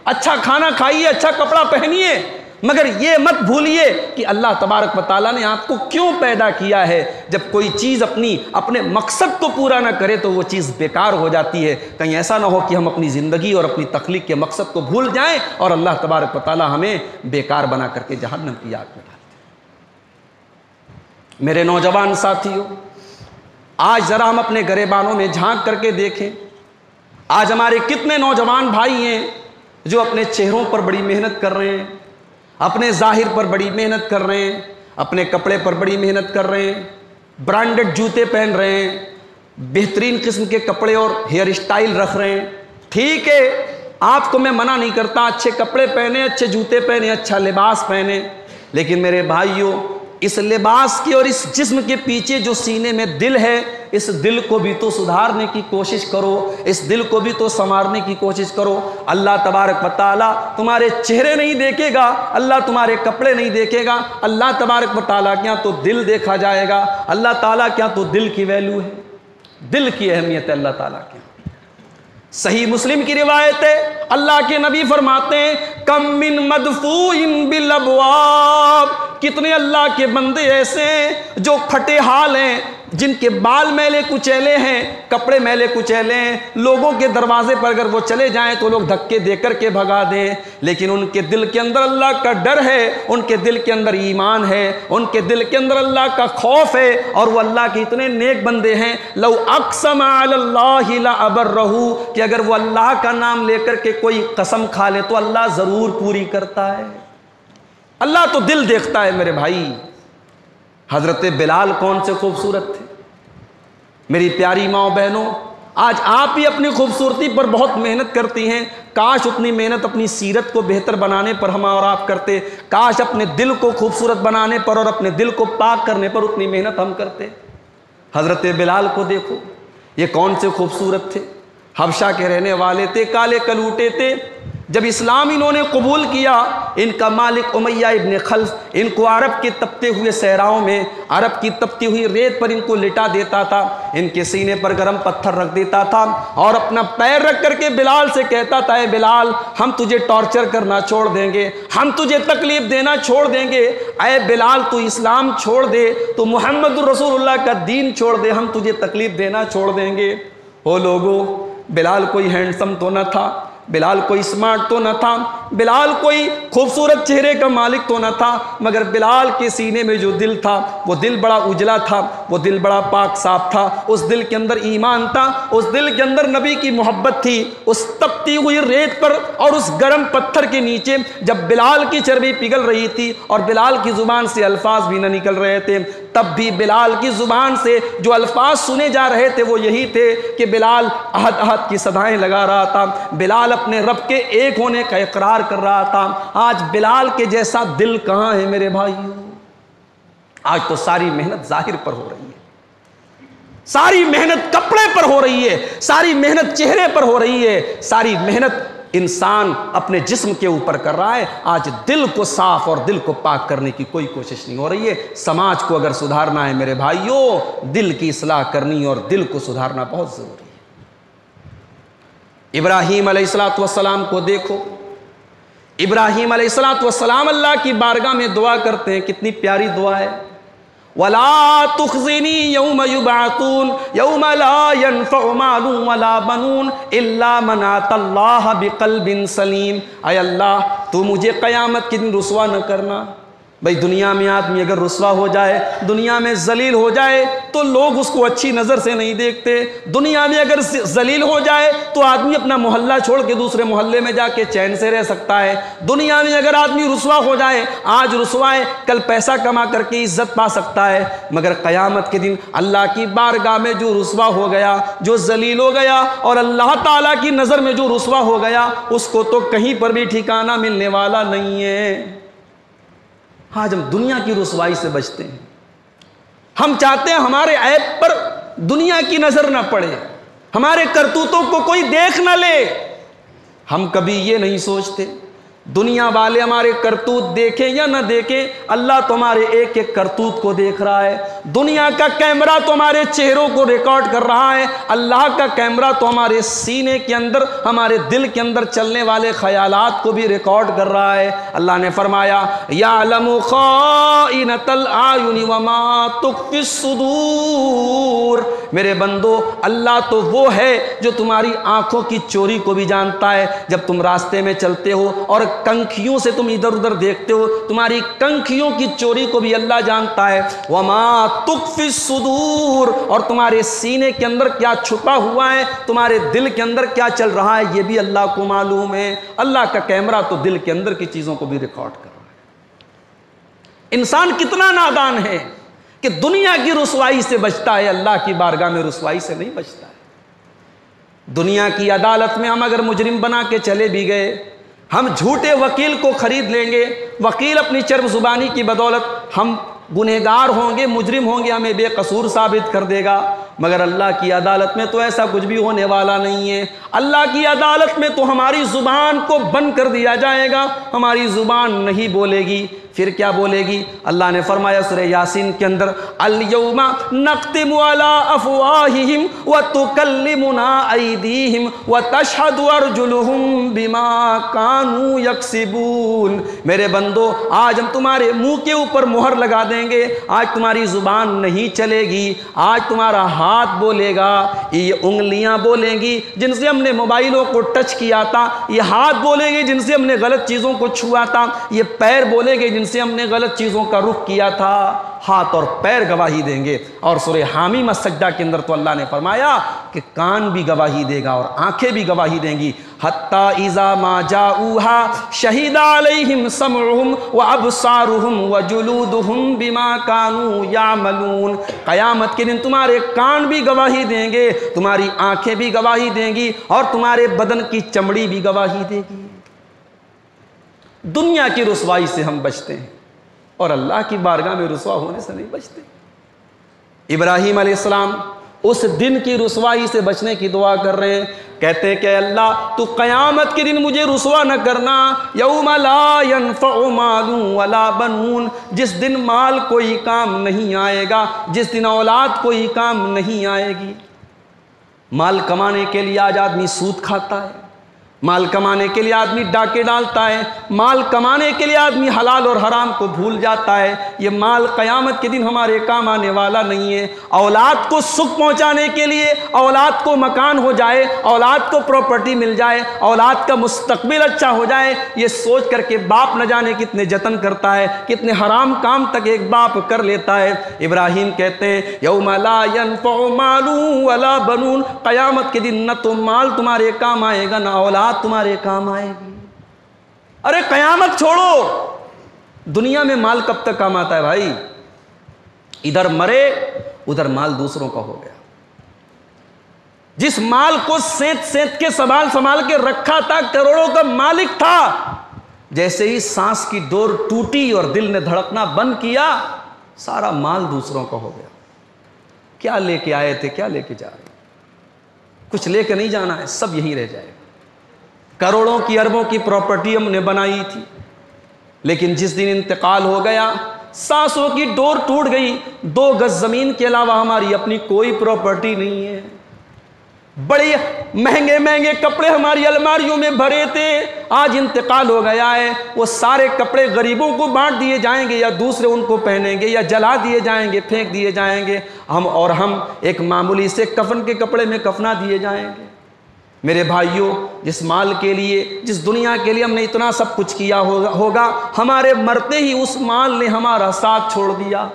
اچھا کھانا کھائیے، اچھا کپڑا پہنیے، مگر یہ مت بھولیے کہ اللہ تبارک و تعالیٰ نے آپ کو کیوں پیدا کیا ہے۔ جب کوئی چیز اپنے مقصد کو پورا نہ کرے تو وہ چیز بیکار ہو جاتی ہے۔ کہیں ایسا نہ ہو کہ ہم اپنی زندگی اور اپنی تخلیق کے مقصد کو بھول جائیں اور اللہ تبارک و تعالیٰ ہمیں بیکار بنا کر کے جہنم کی آگ میں ڈال دے۔ میرے نوجوان ساتھیوں، آج ذرا ہم اپنے گریبانوں میں جھانک کر کے دیکھیں، آج ہمارے کتنے نوجوان بھائی ہیں جو اپنے چہروں پر بڑی محنت کر رہے ہیں، اپنے ظاہر پر بڑی محنت کر رہے ہیں، اپنے کپڑے پر بڑی محنت کر رہے ہیں، برانڈڈ جوتے پہن رہے ہیں، بہترین قسم کے کپڑے اور ہیئر اسٹائل رکھ رہے ہیں۔ ٹھیک ہے، آپ کو میں منع نہیں کرتا، اچھے کپڑے پہنے، اچھے جوتے پہنے، اچھا لباس پہنے، لیکن میرے بھائیوں، اس لباس کی اور اس جسم کے پیچھے جو سینے میں دل ہے، اس دل کو بھی تو سدھارنے کی کوشش کرو، اس دل کو بھی تو سنوارنے کی کوشش کرو۔ اللہ تبارک و تعالیٰ تمہارے چہرے نہیں دیکھے گا، اللہ تمہارے کپڑے نہیں دیکھے گا، اللہ تبارک و تعالیٰ کیا تو دل دیکھا جائے گا۔ اللہ تعالیٰ کیا تو دل کی ویلیو ہے، دل کی اہمیت ہے اللہ تعالیٰ کی۔ صحیح مسلم کی روایت ہے، اللہ کے نبی فرماتے ہیں، کم من مدفوع بالابواب، کتنے اللہ کے بندے ایسے ہیں جو پھٹے حال ہیں، جن کے بال میلے کچیلے ہیں، کپڑے میلے کچیلے ہیں، لوگوں کے دروازے پر اگر وہ چلے جائیں تو لوگ دھکے دے کر کے بھگا دیں، لیکن ان کے دل کے اندر اللہ کا ڈر ہے، ان کے دل کے اندر ایمان ہے، ان کے دل کے اندر اللہ کا خوف ہے، اور وہ اللہ کے اتنے نیک بندے ہیں، لو اقسم علی اللہ لابرہ، کہ اگر وہ اللہ کا نام لے کر کے کوئی قسم کھا لے تو اللہ ضرور پوری کرتا ہے۔ اللہ تو دل دیکھتا ہے میرے بھائی۔ حضرت بلال کون سے خوبصورت تھے میری پیاری ماں بہنوں، آج آپ ہی اپنی خوبصورتی پر بہت محنت کرتی ہیں، کاش اتنی محنت اپنی سیرت کو بہتر بنانے پر ہم اور آپ کرتے، کاش اپنے دل کو خوبصورت بنانے پر اور اپنے دل کو پاک کرنے پر اتنی محنت ہم کرتے۔ حضرت بلال کو دیکھو، یہ کون سے خوبصورت تھے، حبشہ کے رہنے والے تھے، کالے کلوٹے تھے۔ جب اسلام انہوں نے قبول کیا، ان کا مالک امیہ ابن خلف ان کو عرب کے تپتے ہوئے صحراؤں میں، عرب کی تپتی ہوئی ریت پر ان کو لٹا دیتا تھا، ان کے سینے پر گرم پتھر رکھ دیتا تھا اور اپنا پیر رکھ کر کے بلال سے کہتا تھا، اے بلال ہم تجھے ٹارچر کرنا چھوڑ دیں گے، ہم تجھے تکلیف دینا چھوڑ دیں گے، اے بلال تو اسلام چھوڑ دے، تو محمد رسول اللہ کا دین چھوڑ دے، ہم تجھے تکلیف دینا چھوڑ دیں گے۔ او لوگو، بلال کوئی ہینڈسم تو نہ تھا، بلال کوئی اسمارٹ تو نہ تھا، بلال کوئی خوبصورت چہرے کا مالک تو نہ تھا، مگر بلال کے سینے میں جو دل تھا وہ دل بڑا اجلا تھا، وہ دل بڑا پاک صاف تھا، اس دل کے اندر ایمان تھا، اس دل کے اندر نبی کی محبت تھی۔ اس تپتی ہوئی ریت پر اور اس گرم پتھر کے نیچے جب بلال کی چربی پگھل رہی تھی اور بلال کی زبان سے الفاظ بھی نہ نکل رہے تھے، تب بھی بلال کی زبان سے جو الفاظ سنے جا رہے تھے وہ یہی تھے کہ بلال احد احد کی صدائیں لگا رہا تھا، بلال اپنے رب کے ایک ہونے کا اقرار کر رہا تھا۔ آج بلال کے جیسا دل کہاں ہے میرے بھائیوں؟ آج تو ساری محنت ظاہر پر ہو رہی ہے، ساری محنت کپڑے پر ہو رہی ہے، ساری محنت چہرے پر ہو رہی ہے، ساری محنت انسان اپنے جسم کے اوپر کر رہا ہے۔ آج دل کو صاف اور دل کو پاک کرنے کی کوئی کوشش نہیں ہو رہی ہے۔ سماج کو اگر سدھارنا ہے میرے بھائیوں، دل کی اصلاح کرنی اور دل کو سدھارنا بہت ضروری ہے۔ ابراہیم علیہ السلام کو دیکھو، ابراہیم علیہ السلام اللہ کی بارگاہ میں دعا کرتے ہیں، کتنی پیاری دعا ہے، وَلَا تُخْزِنِي يَوْمَ يُبْعَثُونَ يَوْمَ لَا يَنْفَعُ مَالٌ وَلَا بَنُونَ إِلَّا مَنْ أَتَى اللَّهَ بِقَلْبٍ سَلِيمٍ۔ اے اللہ تو مجھے قیامت کے دن رسوا نہ کرنا۔ بھئی دنیا میں آدمی اگر رسوا ہو جائے، دنیا میں ذلیل ہو جائے تو لوگ اس کو اچھی نظر سے نہیں دیکھتے۔ دنیا میں اگر ذلیل ہو جائے تو آدمی اپنا محلہ چھوڑ کے دوسرے محلے میں جا کے چین سے رہ سکتا ہے۔ دنیا میں اگر آدمی رسوا ہو جائے، آج رسوا ہے کل پیسہ کما کر کے عزت پا سکتا ہے، مگر قیامت کے دن اللہ کی بارگاہ میں جو رسوا ہو گیا، جو ذلیل ہو گیا اور اللہ تعالیٰ کی نظر میں جو رسوا ہو گیا، اس کو تو کہیں پر بھی ٹھکانہ ملنے والا نہیں ہے۔ آج ہم دنیا کی رسوائی سے بچتے ہیں، ہم چاہتے ہیں ہمارے عیب پر دنیا کی نظر نہ پڑے، ہمارے کرتوتوں کو کوئی دیکھ نہ لے۔ ہم کبھی یہ نہیں سوچتے دنیا والے ہمارے کرتوت دیکھیں یا نہ دیکھیں، اللہ تو ہمارے ایک ایک کرتوت کو دیکھ رہا ہے۔ دنیا کا کیمرہ تو ہمارے چہروں کو ریکارڈ کر رہا ہے، اللہ کا کیمرہ تو ہمارے سینے کے اندر، ہمارے دل کے اندر چلنے والے خیالات کو بھی ریکارڈ کر رہا ہے۔ اللہ نے فرمایا یعلم خائنۃ الاعین وما تخفی الصدور۔ میرے بندو، اللہ تو وہ ہے جو تمہاری آنکھوں کی چوری کو بھی جانتا ہے۔ جب تم راستے میں چلتے ہو اور کنکھیوں سے تم ادھر ادھر دیکھتے ہو، تمہاری کنکھیوں کی چوری کو بھی اللہ جانتا ہے۔ وما تخفی الصدور، اور تمہارے سینے کے اندر کیا چھپا ہوا ہے، تمہارے دل کے اندر کیا چل رہا ہے، یہ بھی اللہ کو معلوم ہے۔ اللہ کا کیمرہ تو دل کے اندر کی چیزوں کو بھی ریکارڈ کر رہا ہے۔ انسان کتنا نادان ہے کہ دنیا کی رسوائی سے بچتا ہے، اللہ کی بارگاہ میں رسوائی سے نہیں بچتا ہے۔ دنیا کی عدالت میں ہم اگر مجرم بنا کے چلے بھی گئے، ہم جھوٹے وکیل کو خرید لیں گے، وکیل اپنی چرب زبانی کی بدولت ہم گنہگار ہوں گے، مجرم ہوں گے، ہمیں بے قصور ثابت کر دے گا، مگر اللہ کی عدالت میں تو ایسا کچھ بھی ہونے والا نہیں ہے۔ اللہ کی عدالت میں تو ہماری زبان کو بند کر دیا جائے گا، ہماری زبان نہیں بولے گی۔ پھر کیا بولے گی؟ اللہ نے فرمایا سورہ یاسین کے اندر الیوم نختم علی افواہہم وتکلمنا ایدیہم وتشہد ارجلہم بما کانوا یکسبون۔ میرے بندو، آج ہم تمہارے منہ کے اوپر مہر لگا دیں گے، آج تمہاری زبان نہیں چلے گی، آج تمہارا ہاتھ بولے گا، یہ انگلیاں بولیں گی جن سے ہم نے موبائلوں کو ٹچ کیا تھا، یہ ہاتھ بولیں گے جن سے ہم نے غلط چیزوں کو چھوا تھا، یہ پیر بولیں گے جن سے ہم نے غلط چیزوں کا رخ کیا تھا۔ ہاتھ اور پیر گواہی دیں گے۔ اور سورہ حامیم السجدہ کے اندر تو اللہ نے فرمایا کہ کان بھی گواہی دے گا اور آنکھیں بھی گواہی دیں گی۔ حتی اذا ما جاؤہا شہید علیہم سمعہم وابصارہم وجلودہم بما کانوا یعملون۔ قیامت کے دن تمہارے کان بھی گواہی دیں گے، تمہاری آنکھیں بھی گواہی دیں گی، اور تمہارے بدن کی چمڑی بھی گواہی دے گی۔ دنیا کی رسوائی سے ہم بچتے ہیں اور اللہ کی بارگاہ میں رسوا ہونے سے نہیں بچتے۔ ابراہیم علیہ السلام اس دن کی رسوائی سے بچنے کی دعا کر رہے ہیں، کہتے ہیں کہ اللہ تو قیامت کے دن مجھے رسوا نہ کرنا، یوم لا ینفع مال ولا بنون، جس دن مال کوئی کام نہیں آئے گا، جس دن اولاد کوئی کام نہیں آئے گی۔ مال کمانے کے لیے آج آدمی سود کھاتا ہے، مال کمانے کے لیے آدمی ڈاکے ڈالتا ہے، مال کمانے کے لیے آدمی حلال اور حرام کو بھول جاتا ہے۔ یہ مال قیامت کے دن ہمارے کام آنے والا نہیں ہے۔ اولاد کو سکھ پہنچانے کے لیے، اولاد کو مکان ہو جائے، اولاد کو پراپرٹی مل جائے، اولاد کا مستقبل اچھا ہو جائے، یہ سوچ کر کے باپ نہ جانے کتنے جتن کرتا ہے، کتنے حرام کام تک ایک باپ کر لیتا ہے۔ ابراہیم کہتے ہیں یوم لا ینفع مال ولا بنون، قیامت کے دن نہ تو مال تمہارے کام آئے گا، نہ اولاد تمہارے کام آئے گی۔ ارے قیامت چھوڑو، دنیا میں مال کب تک کام آتا ہے بھائی؟ ادھر مرے ادھر مال دوسروں کا ہو گیا. جس مال کو سینت سینت کے سنبھال کے رکھا تھا، کروڑوں کا مالک تھا، جیسے ہی سانس کی ڈور ٹوٹی اور دل نے دھڑکنا بند کیا، سارا مال دوسروں کا ہو گیا. کیا لے کے آئے تھے، کیا لے کے جا رہے ہیں؟ کچھ لے کے نہیں جانا ہے، سب یہیں رہ جائے گا. کروڑوں کی اربوں کی پراپرٹی ہم نے بنائی تھی، لیکن جس دن انتقال ہو گیا، سانسوں کی ڈور ٹوٹ گئی، 2 گز زمین کے علاوہ ہماری اپنی کوئی پراپرٹی نہیں ہے. بڑے مہنگے مہنگے کپڑے ہماری الماریوں میں بھرے تھے، آج انتقال ہو گیا ہے، وہ سارے کپڑے غریبوں کو بانٹ دیے جائیں گے، یا دوسرے ان کو پہنیں گے، یا جلا دیے جائیں گے، پھینک دیے جائیں گے. ہم ایک معمولی سے کفن کے کپڑے میں کفنا دیے جائیں گے. میرے بھائیوں، جس مال کے لیے، جس دنیا کے لیے ہم نے اتنا سب کچھ کیا ہوگا، ہمارے مرتے ہی اس مال نے ہمارا ساتھ چھوڑ دیا.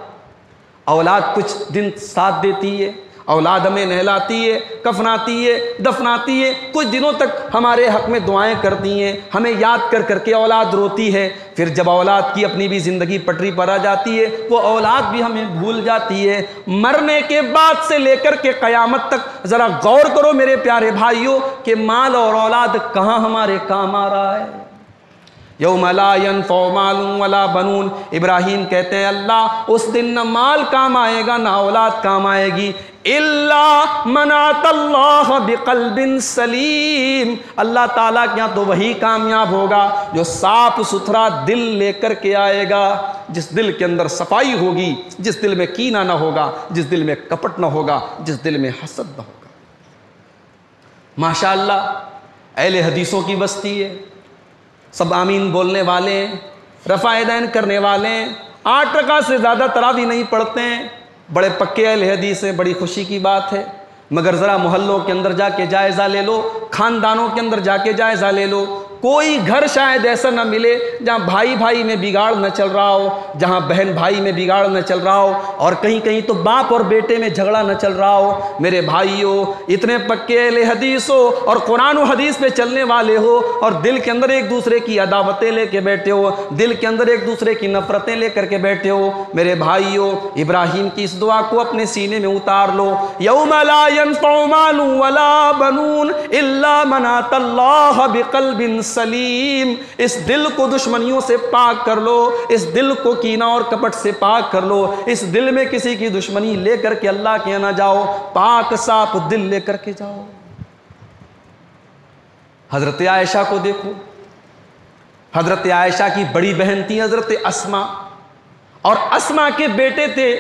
اولاد کچھ دن ساتھ دیتی ہے، اولاد ہمیں نہلاتی ہے، کفناتی ہے، دفناتی ہے، کچھ دنوں تک ہمارے حق میں دعائیں کرتی ہیں، ہمیں یاد کر کے اولاد روتی ہے. پھر جب اولاد کی اپنی بھی زندگی پٹری پر آ جاتی ہے، وہ اولاد بھی ہمیں بھول جاتی ہے. مرنے کے بعد سے لے کر کے قیامت تک ذرا غور کرو میرے پیارے بھائیوں کہ مال اور اولاد کہاں ہمارے کام آ رہا ہے. یوم لا ينفع مال ولا بنون. ابراہیم کہتے ہیں اللہ اس دن نہ مال کام آئے گا، نہ اولاد کام آئے گی، الا من اتى اللہ بقلب سلیم. اللہ تعالیٰ کے یہاں تو وہی کامیاب ہوگا جو صاف ستھرا دل لے کر کے آئے گا، جس دل کے اندر صفائی ہوگی، جس دل میں کینہ نہ ہوگا، جس دل میں کپٹ نہ ہوگا، جس دل میں حسد نہ ہوگا. ماشاءاللہ اہل حدیثوں کی بستی ہے، سب آمین بولنے والے ہیں، رفع یدین کرنے والے ہیں، 8 رکعت سے زیادہ تراویح نہیں پڑھتے ہیں، بڑے پکے اہل حدیث ہیں، بڑی خوشی کی بات ہے. مگر ذرا محلوں کے اندر جا کے جائزہ لے لو، خاندانوں کے اندر جا کے جائزہ لے لو، کوئی گھر شاید ایسا نہ ملے جہاں بھائی بھائی میں بگاڑ نہ چل رہا ہو، جہاں بہن بھائی میں بگاڑ نہ چل رہا ہو، اور کہیں کہیں تو باپ اور بیٹے میں جھگڑا نہ چل رہا ہو. میرے بھائیوں، اتنے پکے اہل حدیث ہو اور قرآن و حدیث پہ چلنے والے ہو، اور دل کے اندر ایک دوسرے کی عداوتیں لے کے بیٹھے ہو، دل کے اندر ایک دوسرے کی نفرتیں لے کر کے بیٹھے ہو. میرے بھائیوں، ابراہیم کی اس دعا کو اپنے سینے میں اتار لو. یوم لا ينفع مال ولا بنون الا من اتى اللہ بقلب سلیم. اس دل کو دشمنیوں سے پاک کر لو، اس دل کو کینہ اور کپٹ سے پاک کر لو، اس دل میں کسی کی دشمنی لے کر کے اللہ کے یہاں نہ جاؤ، پاک صاف دل لے کر کے جاؤ. حضرت عائشہ کو دیکھو، حضرت عائشہ کی بڑی بہن تھی حضرت اسما، اور اسما کے بیٹے تھے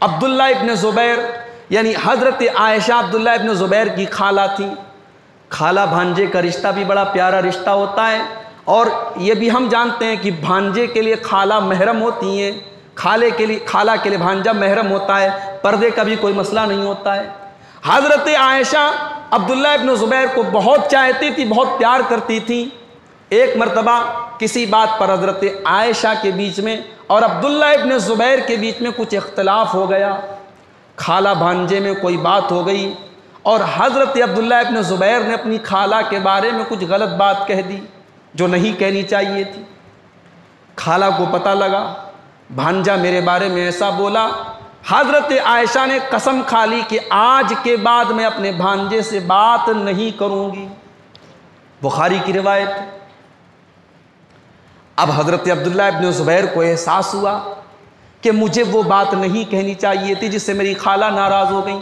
عبداللہ ابن زبیر، یعنی حضرت عائشہ عبداللہ ابن زبیر کی خالہ تھی. خالہ بھانجے کا رشتہ بھی بڑا پیارا رشتہ ہوتا ہے، اور یہ بھی ہم جانتے ہیں کہ بھانجے کے لیے خالہ محرم ہوتی ہیں، خالہ کے لیے بھانجا محرم ہوتا ہے، پردے کا بھی کوئی مسئلہ نہیں ہوتا ہے. حضرت عائشہ عبداللہ ابن زبیر کو بہت چاہتی تھی، بہت پیار کرتی تھی. ایک مرتبہ کسی بات پر حضرت عائشہ کے بیچ میں اور عبداللہ ابن زبیر کے بیچ میں کچھ اختلاف ہو گیا، خالہ بھانجے میں کوئی بات ہو گئی، اور حضرت عبداللہ ابن زبیر نے اپنی خالہ کے بارے میں کچھ غلط بات کہہ دی جو نہیں کہنی چاہیے تھی. خالہ کو پتہ لگا بھانجا میرے بارے میں ایسا بولا. حضرت عائشہ نے قسم کھا لی کہ آج کے بعد میں اپنے بھانجے سے بات نہیں کروں گی. بخاری کی روایت. اب حضرت عبداللہ ابن زبیر کو احساس ہوا کہ مجھے وہ بات نہیں کہنی چاہیے تھی جس سے میری خالہ ناراض ہو گئی،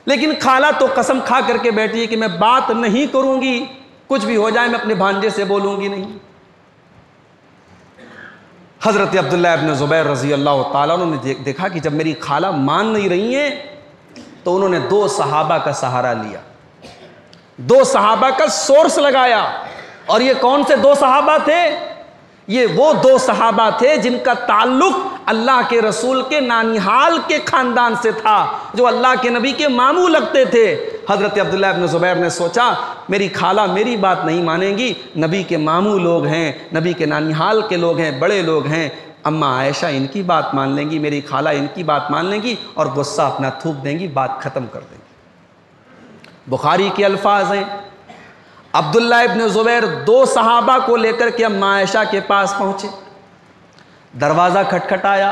لیکن خالہ تو قسم کھا کر کے بیٹھی ہے کہ میں بات نہیں کروں گی، کچھ بھی ہو جائے میں اپنے بھانجے سے بولوں گی نہیں. حضرت عبداللہ ابن زبیر رضی اللہ تعالیٰ عنہ نے دیکھا کہ جب میری خالہ مان نہیں رہی ہیں تو انہوں نے 2 صحابہ کا سہارا لیا، 2 صحابہ کا سورس لگایا. اور یہ کون سے 2 صحابہ تھے؟ یہ وہ 2 صحابہ تھے جن کا تعلق اللہ کے رسول کے نانیحال کے خاندان سے تھا، جو اللہ کے نبی کے ماموں لگتے تھے. حضرت عبداللہ ابن زبیر نے سوچا میری خالہ میری بات نہیں مانیں گی، نبی کے ماموں لوگ ہیں، نبی کے نانیحال کے لوگ ہیں، بڑے لوگ ہیں، اماں عائشہ ان کی بات مان لیں گی، میری خالہ ان کی بات مان لیں گی اور غصہ اپنا تھوک دیں گی، بات ختم کر دیں گی. بخاری کے الفاظ ہیں، عبداللہ ابن زبیر 2 صحابہ کو لے کر کے اماں عائشہ کے پاس پہنچے. دروازہ کھٹکھٹایا.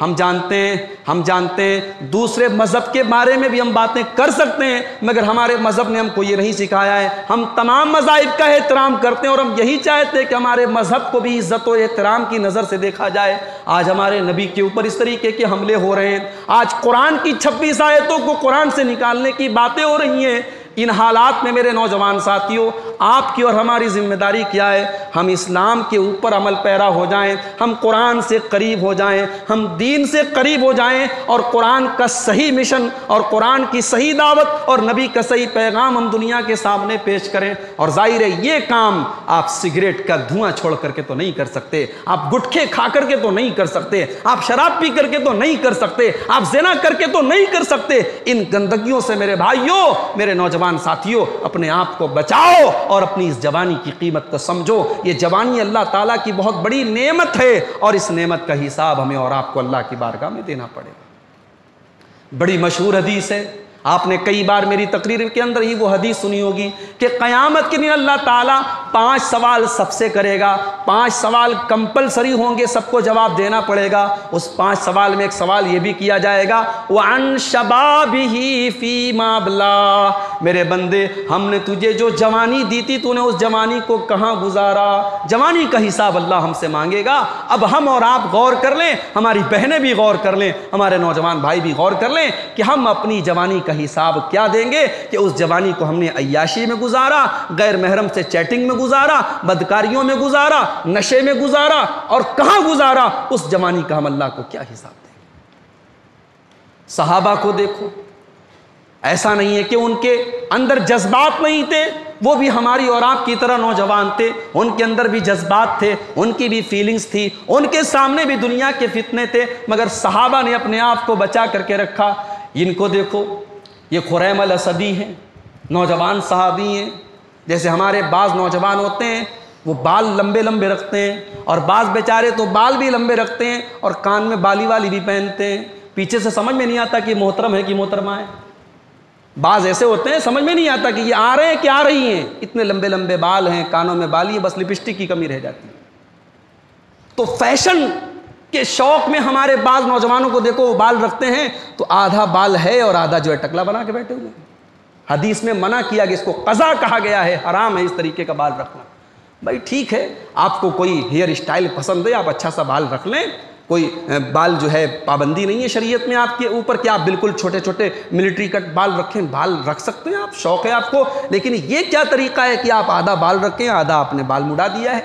ہم جانتے ہیں دوسرے مذہب کے بارے میں بھی ہم باتیں کر سکتے ہیں، مگر ہمارے مذہب نے ہم کو یہ نہیں سکھایا ہے۔ ہم تمام مذاہب کا احترام کرتے ہیں اور ہم یہی چاہتے ہیں کہ ہمارے مذہب کو بھی عزت و احترام کی نظر سے دیکھا جائے۔ آج ہمارے نبی کے اوپر اس طریقے کے حملے ہو رہے ہیں، آج قرآن کی 26 آیتوں کو قرآن سے نکالنے کی باتیں ہو رہی ہیں۔ ان حالات میں میرے نوجوان ساتھیوں، آپ کی اور ہماری ذمہ داری کیا ہے؟ ہم اسلام کے اوپر عمل پیرا ہو جائیں، ہم قرآن سے قریب ہو جائیں، ہم دین سے قریب ہو جائیں اور قرآن کا صحیح مشن اور قرآن کی صحیح دعوت اور نبی کا صحیح پیغام ہم دنیا کے سامنے پیش کریں۔ اور ظاہر ہے یہ کام آپ سگریٹ کا دھواں چھوڑ کر کے تو نہیں کر سکتے، آپ گٹکے کھا کر کے تو نہیں کر سکتے، آپ شراب پی کر کے تو نہیں کر سکتے، آپ زنا کر کے تو نہیں کر سکتے۔ ان گندگیوں سے میرے بھائیوں، میرے نوجوان ساتھیوں، اپنے آپ کو بچاؤ اور اپنی اس جوانی کی قیمت کو سمجھو۔ یہ جوانی اللہ تعالیٰ کی بہت بڑی نعمت ہے اور اس نعمت کا حساب ہمیں اور آپ کو اللہ کی بارگاہ میں دینا پڑے گا۔ بڑی مشہور حدیث ہے، آپ نے کئی بار میری تقریر کے اندر ہی وہ حدیث سنی ہوگی کہ قیامت کے دن اللہ تعالیٰ 5 سوال سب سے کرے گا، 5 سوال کمپلسری ہوں گے، سب کو جواب دینا پڑے گا۔ اس 5 سوال میں ایک سوال یہ بھی کیا جائے گا، وَعَنْ شَبَابِهِ فِي مَا بْلَا، میرے بندے ہم نے تجھے جو جوانی دی تھی تو نے اس جوانی کو کہاں گزارا؟ جوانی کا حساب اللہ ہم سے مانگے گا۔ اب ہم اور آپ غور کر لیں، ہماری بہنیں بھی غور کر لیں، ہمارے نوجوان بھائی بھی غور کر لیں کہ ہم اپنی جوانی کا حساب کیا دیں گے کہ اس جوانی کو ہم نے عیاشی میں گزارا، غیر محرم سے چیٹنگ میں گزارا، بدکاریوں میں گزارا، نشے میں گزارا، اور کہاں گزارا؟ اس جوانی کا ہم اللہ کو کیا حساب دیں گے؟ صحابہ کو دیکھو، ایسا نہیں ہے کہ ان کے اندر جذبات نہیں تھے، وہ بھی ہماری اور آپ کی طرح نوجوان تھے، ان کے اندر بھی جذبات تھے، ان کی بھی فیلنگز تھی، ان کے سامنے بھی دنیا کے فتنے تھے، مگر صحابہ نے اپنے آپ کو بچا کر کے رکھا۔ ان کو دیکھو، یہ خریم الاسدی ہیں، نوجوان صحابی ہیں۔ جیسے ہمارے بعض نوجوان ہوتے ہیں وہ بال لمبے لمبے رکھتے ہیں، اور بعض بیچارے تو بال بھی لمبے رکھتے ہیں اور کان میں بالی والی بھی پہنتے ہیں، پیچھے سے سمجھ میں نہیں آتا کہ محترم ہے کہ محترمہ ہے۔ بعض ایسے ہوتے ہیں سمجھ میں نہیں آتا کہ یہ آ رہے ہیں کہ آ رہی ہیں، اتنے لمبے لمبے بال ہیں، کانوں میں بالی ہے، بس لپسٹک کی کمی رہ جاتی ہے۔ تو فیشن کے شوق میں ہمارے بعض نوجوانوں کو دیکھو، وہ بال رکھتے ہیں تو آدھا بال ہے اور آدھا جو ہے ٹکلا بنا کے بیٹھے ہوئے ہیں۔ حدیث میں منع کیا کہ اس کو قضا کہا گیا ہے، حرام ہے اس طریقے کا بال رکھنا۔ بھائی ٹھیک ہے، آپ کو کوئی ہیئر اسٹائل پسند ہے، آپ اچھا سا بال رکھ لیں، کوئی بال جو ہے پابندی نہیں ہے شریعت میں آپ کے اوپر کہ آپ بالکل چھوٹے چھوٹے ملٹری کٹ بال رکھیں، بال رکھ سکتے ہیں آپ، شوق ہے آپ کو، لیکن یہ کیا طریقہ ہے کہ آپ آدھا بال رکھیں، آدھا آپ نے بال مڈا دیا ہے،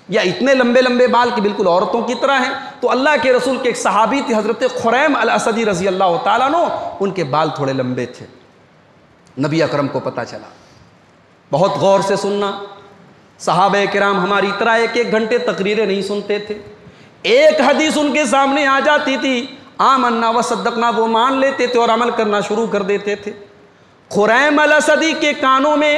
یا اتنے لمبے لمبے بال کہ بالکل عورتوں کی طرح ہیں۔ تو اللہ کے رسول کے ایک صحابی تھے حضرت خریم الاسدی رضی اللہ تعالیٰ عنہ، ان کے بال تھوڑے لمبے تھے، نبی اکرم کو پتہ چلا۔ بہت غور سے سننا، صحابہ کرام ہماری طرح 1 گھنٹے تقریریں نہیں سنتے تھے، ایک حدیث ان کے سامنے آ جاتی تھی، آمنا و صدقنا، وہ مان لیتے تھے اور عمل کرنا شروع کر دیتے تھے۔ خریم الاسدی کے کانوں میں